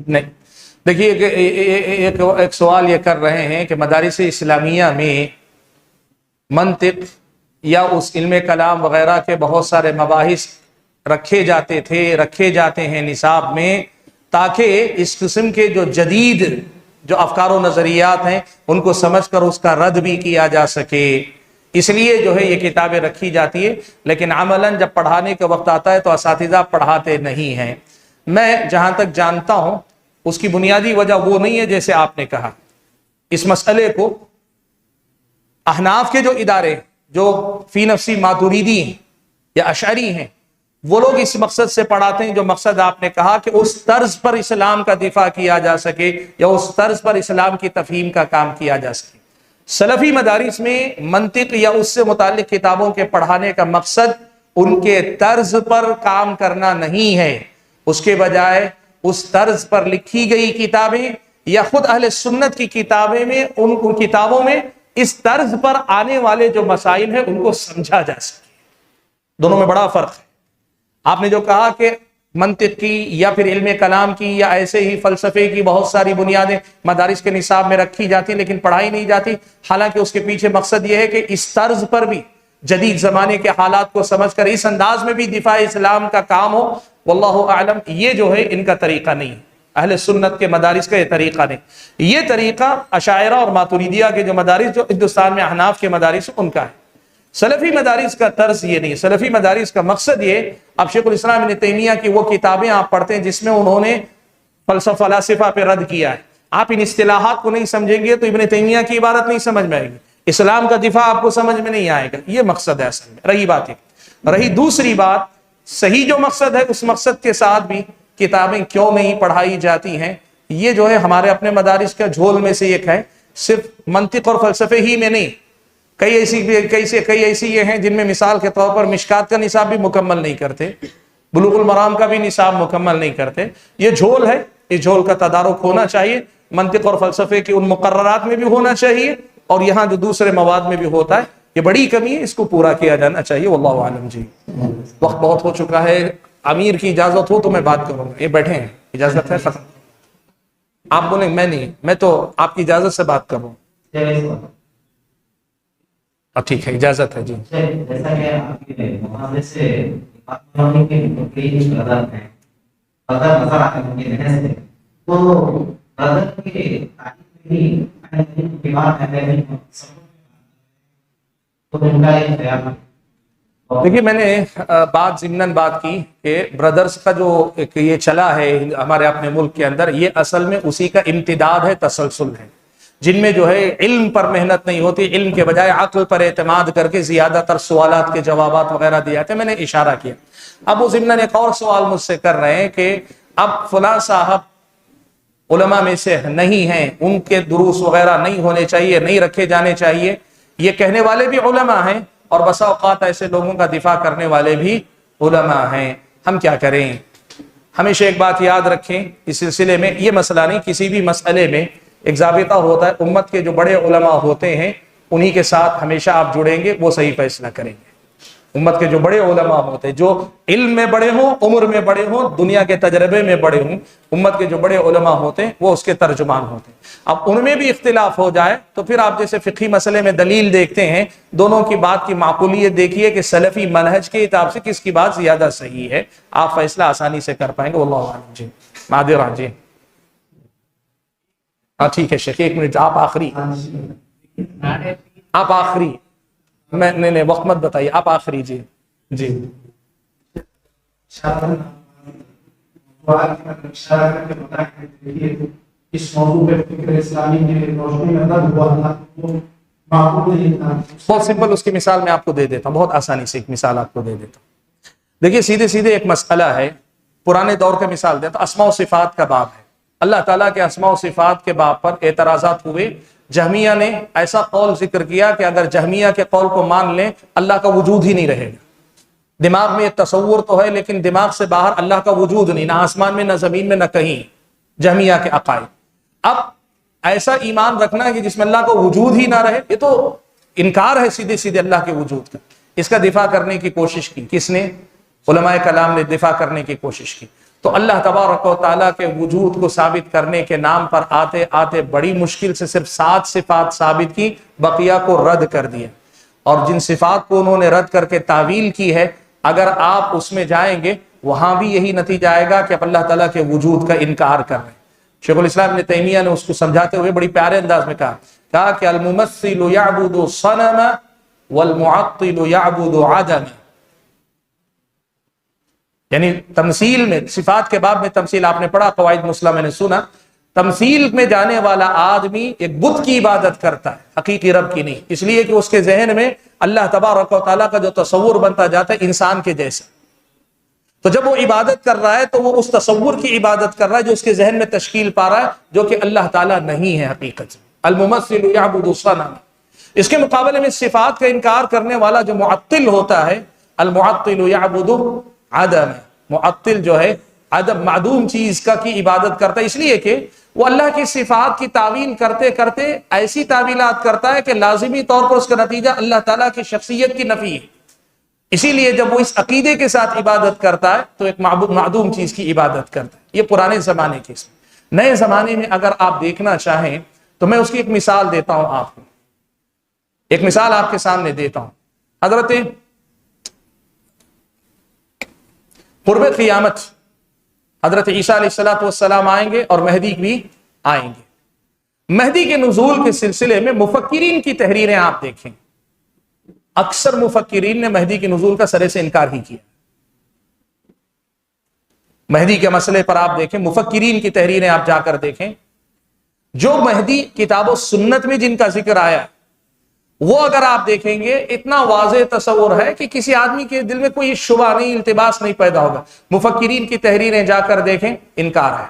نہیں، دیکھیے ایک سوال یہ کر رہے ہیں کہ مدارس اسلامیہ میں منطق یا اس علم کلام وغیرہ کے بہت سارے مباحث رکھے جاتے تھے، رکھے جاتے ہیں نصاب میں، تاکہ اس قسم کے جو جدید جو افکار و نظریات ہیں ان کو سمجھ کر اس کا رد بھی کیا جا سکے، اس لیے جو ہے یہ کتابیں رکھی جاتی ہے، لیکن عملاً جب پڑھانے کا وقت آتا ہے تو اساتذہ پڑھاتے نہیں ہیں۔ میں جہاں تک جانتا ہوں اس کی بنیادی وجہ وہ نہیں ہے جیسے آپ نے کہا۔ اس مسئلے کو احناف کے جو ادارے جو فی نفسی ماتوریدی ہیں یا اشعری ہیں، وہ لوگ اس مقصد سے پڑھاتے ہیں جو مقصد آپ نے کہا کہ اس طرز پر اسلام کا دفاع کیا جا سکے یا اس طرز پر اسلام کی تفہیم کا کام کیا جا سکے۔ سلفی مدارس میں منطق یا اس سے متعلق کتابوں کے پڑھانے کا مقصد ان کے طرز پر کام کرنا نہیں ہے، اس کے بجائے اس طرز پر لکھی گئی کتابیں یا خود اہل سنت کی کتابیں میں ان کتابوں میں اس طرز پر آنے والے جو مسائل ہیں ان کو سمجھا جا سکے۔ دونوں میں بڑا فرق ہے۔ آپ نے جو کہا کہ منطق کی یا پھر علم کلام کی یا ایسے ہی فلسفے کی بہت ساری بنیادیں مدارس کے نصاب میں رکھی جاتی لیکن پڑھائی نہیں جاتی، حالانکہ اس کے پیچھے مقصد یہ ہے کہ اس طرز پر بھی جدید زمانے کے حالات کو سمجھ کر اس انداز میں بھی دفاع اسلام کا کام ہو۔ واللہ اعلم، یہ جو ہے ان کا طریقہ نہیں، اہل سنت کے مدارس کا یہ طریقہ نہیں۔ یہ طریقہ اشاعرہ اور ماتوریدیہ کے جو مدارس جو ہندوستان میں احناف کے مدارس ان کا ہے۔ سلفی مدارس کا طرز یہ نہیں، سلفی مدارس کا مقصد یہ، اب شیخ الاسلام ابن تیمیہ کی وہ کتابیں آپ پڑھتے ہیں جس میں انہوں نے فلسفہ پہ رد کیا ہے، آپ ان اصطلاحات کو نہیں سمجھیں گے تو ابن تیمیہ کی عبارت نہیں سمجھ میں آئے گی، اسلام کا دفاع آپ کو سمجھ میں نہیں آئے گا۔ یہ مقصد ہے اصل میں، رہی بات ہے۔ رہی دوسری بات، صحیح جو مقصد ہے اس مقصد کے ساتھ بھی کتابیں کیوں نہیں پڑھائی جاتی ہیں، یہ جو ہے ہمارے اپنے مدارس کا جھول میں سے ایک ہے۔ صرف منطق اور فلسفے ہی میں نہیں، کئی ایسی یہ ہیں جن میں مثال کے طور پر مشکات کا نصاب بھی مکمل نہیں کرتے، بلوغ المرام کا بھی نصاب مکمل نہیں کرتے۔ یہ جھول ہے، اس جھول کا تدارک ہونا چاہیے، منطق اور فلسفے کے ان مقررات میں بھی ہونا چاہیے اور یہاں جو دوسرے مواد میں بھی ہوتا ہے، یہ بڑی کمی ہے، اس کو پورا کیا جانا چاہیے۔ واللہ عالم۔ جی وقت بہت ہو چکا ہے، امیر کی اجازت ہو تو میں بات کروں گا، یہ بیٹھے ہیں، اجازت ہے؟ ختم؟ آپ بولیں میں نہیں، میں تو آپ کی اجازت سے بات کر رہا ہوں۔ ٹھیک ہے، اجازت ہے۔ جی جیسا کہ آپ کے محاورے سے کے کئی غلط ہیں، غلط نظر آتے ہیں ان کے ذہن سے، تو غلط کے تعلیم بھی بات ہے تو ان کا ایک خیال ہے۔ دیکھیے میں نے بات ضمناً بات کی کہ بردرز کا جو ایک یہ چلا ہے ہمارے اپنے ملک کے اندر، یہ اصل میں اسی کا امتداد ہے، تسلسل ہے، جن میں جو ہے علم پر محنت نہیں ہوتی، علم کے بجائے عقل پر اعتماد کر کے زیادہ تر سوالات کے جوابات وغیرہ دیے جاتے ہیں۔ میں نے اشارہ کیا۔ اب وہ ضمناً ایک اور سوال مجھ سے کر رہے ہیں کہ اب فلاں صاحب علماء میں سے نہیں ہیں، ان کے دروس وغیرہ نہیں ہونے چاہیے، نہیں رکھے جانے چاہیے، یہ کہنے والے بھی علماء ہیں اور بسا اوقات ایسے لوگوں کا دفاع کرنے والے بھی علماء ہیں۔ ہم کیا کریں؟ ہمیشہ ایک بات یاد رکھیں اس سلسلے میں، یہ مسئلہ نہیں، کسی بھی مسئلے میں ایک ضابطہ ہوتا ہے، امت کے جو بڑے علماء ہوتے ہیں انہی کے ساتھ ہمیشہ آپ جڑیں گے، وہ صحیح فیصلہ کریں گے۔ امت کے جو بڑے علماء ہوتے ہیں، جو علم میں بڑے ہوں، عمر میں بڑے ہوں، دنیا کے تجربے میں بڑے ہوں، امت کے جو بڑے علماء ہوتے ہیں وہ اس کے ترجمان ہوتے ہیں۔ اب ان میں بھی اختلاف ہو جائے تو پھر آپ جیسے فقہی مسئلے میں دلیل دیکھتے ہیں، دونوں کی بات کی معقولیت دیکھیے کہ سلفی منہج کے اعتبار سے کس کی بات زیادہ صحیح ہے، آپ فیصلہ آسانی سے کر پائیں گے۔ واللہ اعلم۔ جی نادر جی، ہاں ٹھیک ہے شیخ، ایک منٹ، آپ آخری، آپ آخری، میں نہیں وقت مت بتائیے، آپ آخری۔ جی جی اس موضوع پہ فکر اسلامی کی روشنی میں رد ہوا تھا، وہ معقول نہیں تھا۔ بہت سمپل اس کی مثال میں آپ کو دے دیتا ہوں، بہت آسانی سے ایک مثال آپ کو دے دیتا ہوں۔ دیکھیے سیدھے سیدھے ایک مسئلہ ہے، پرانے دور کا مثال دیتا ہوں، اسماء و صفات کا باب ہے۔ اللہ تعالیٰ کے اسماء و صفات کے باب پر اعتراضات ہوئے، جہمیہ نے ایسا قول ذکر کیا کہ اگر جہمیہ کے قول کو مان لیں اللہ کا وجود ہی نہیں رہے گا۔ دماغ میں ایک تصور تو ہے لیکن دماغ سے باہر اللہ کا وجود نہیں، نہ آسمان میں، نہ زمین میں، نہ کہیں، جہمیہ کے عقائد۔ اب ایسا ایمان رکھنا کہ جس میں اللہ کا وجود ہی نہ رہے، یہ تو انکار ہے سیدھے سیدھے اللہ کے وجود کا۔ اس کا دفاع کرنے کی کوشش کی کس نے؟ علماء کلام نے دفاع کرنے کی کوشش کی۔ تو اللہ تبارک و تعالیٰ کے وجود کو ثابت کرنے کے نام پر آتے آتے بڑی مشکل سے صرف 7 صفات ثابت کی، بقیہ کو رد کر دیا۔ اور جن صفات کو انہوں نے رد کر کے تعویل کی ہے، اگر آپ اس میں جائیں گے وہاں بھی یہی نتیجہ آئے گا کہ آپ اللہ تعالیٰ کے وجود کا انکار کر رہے ہیں۔ شیخ الاسلام ابن تیمیہ نے اس کو سمجھاتے ہوئے بڑی پیارے انداز میں کہا کہ الممثل یعبد صنم والمعطل یعبد عدم، یعنی تمثیل میں، صفات کے باب میں تمثیل آپ نے پڑھا، قواعد مسلم میں نے سنا، تمثیل میں جانے والا آدمی ایک بت کی عبادت کرتا ہے، حقیقی رب کی نہیں، اس لیے کہ اس کے ذہن میں اللہ تبارک و تعالیٰ کا جو تصور بنتا جاتا ہے انسان کے جیسا۔ تو جب وہ عبادت کر رہا ہے تو وہ اس تصور کی عبادت کر رہا ہے جو اس کے ذہن میں تشکیل پا رہا ہے، جو کہ اللہ تعالیٰ نہیں ہے حقیقت۔ الممثل یعبد صنم۔ اس کے مقابلے میں صفات کا انکار کرنے والا جو معطل ہوتا ہے، المعطل یعبد عدم، معطل جو ہے عدم، معدوم چیز کا کی عبادت کرتا ہے، اس لیے کہ وہ اللہ کی صفات کی تعویل کرتے کرتے ایسی تعویلات کرتا ہے کہ لازمی طور پر اس کا نتیجہ اللہ تعالیٰ کی شخصیت کی نفی ہے۔ اسی لیے جب وہ اس عقیدے کے ساتھ عبادت کرتا ہے تو ایک معدوم چیز کی عبادت کرتا ہے۔ یہ پرانے زمانے کے اس میں۔ نئے زمانے میں اگر آپ دیکھنا چاہیں تو میں اس کی ایک مثال دیتا ہوں آپ کو، ایک مثال آپ کے سامنے دیتا ہوں۔ حضرت قرب قیامت حضرت عیسیٰ علیہ السلام آئیں گے اور مہدی بھی آئیں گے۔ مہدی کے نزول کے سلسلے میں مفکرین کی تحریریں آپ دیکھیں، اکثر مفکرین نے مہدی کے نزول کا سرے سے انکار ہی کیا۔ مہدی کے مسئلے پر آپ دیکھیں، مفکرین کی تحریریں آپ جا کر دیکھیں، جو مہدی کتاب و سنت میں جن کا ذکر آیا وہ اگر آپ دیکھیں گے اتنا واضح تصور ہے کہ کسی آدمی کے دل میں کوئی شبہ نہیں، التباس نہیں پیدا ہوگا۔ مفکرین کی تحریریں جا کر دیکھیں، انکار ہے۔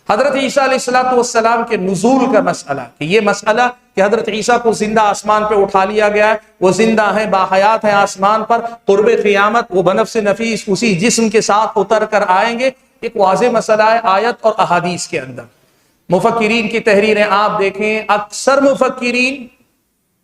حضرت عیسیٰ علیہ السلام کے نزول کا مسئلہ، کہ یہ مسئلہ کہ حضرت عیسیٰ کو زندہ آسمان پہ اٹھا لیا گیا ہے، وہ زندہ ہیں، باحیات ہیں آسمان پر، قرب قیامت وہ بنفس نفیس اسی جسم کے ساتھ اتر کر آئیں گے، ایک واضح مسئلہ ہے آیت اور احادیث کے اندر۔ مفکرین کی تحریریں آپ دیکھیں، اکثر مفکرین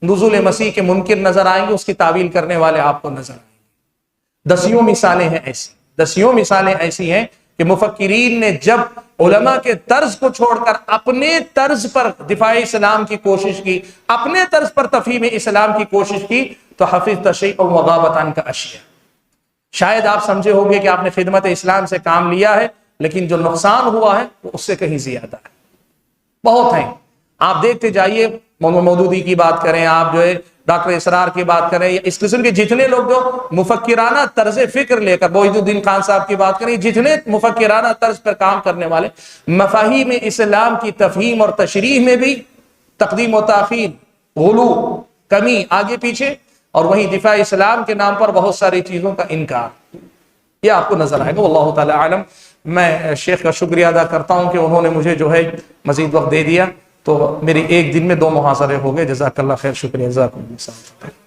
نزول مسیح کے منکر نظر آئیں گے، اس کی تعویل کرنے والے آپ کو نظر آئیں گے۔ دسیوں مثالیں ہیں ایسی، دسیوں مثالیں ایسی ہیں کہ مفکرین نے جب علماء کے طرز کو چھوڑ کر اپنے طرز پر دفاع اسلام کی کوشش کی، اپنے طرز پر تفہیم اسلام کی کوشش کی، تو حفظ تشیع و غابت عنک اشیاء۔ شاید آپ سمجھے ہوں گے کہ آپ نے خدمت اسلام سے کام لیا ہے، لیکن جو نقصان ہوا ہے وہ اس سے کہیں زیادہ ہے، بہت ہیں۔ آپ دیکھتے جائیے، مودودی کی بات کریں، آپ جو ہے ڈاکٹر اسرار کی بات کریں یا اس قسم کے جتنے لوگ جو مفکرانہ طرز فکر لے کر وحید الدین خان صاحب کی بات کریں، جتنے مفکرانہ طرز پر کام کرنے والے، مفاہیم اسلام کی تفہیم اور تشریح میں بھی تقدیم و تاخیر، غلو، کمی، آگے پیچھے، اور وہیں دفاع اسلام کے نام پر بہت ساری چیزوں کا انکار، یہ آپ کو نظر آئے گا۔ واللہ تعالی عالم۔ میں شیخ کا شکریہ ادا کرتا ہوں کہ انہوں نے مجھے جو ہے مزید وقت دے دیا، تو میری ایک دن میں 2 محاضرے ہو گئے۔ جزاک اللہ خیر، شکریہ، جزاک اللہ۔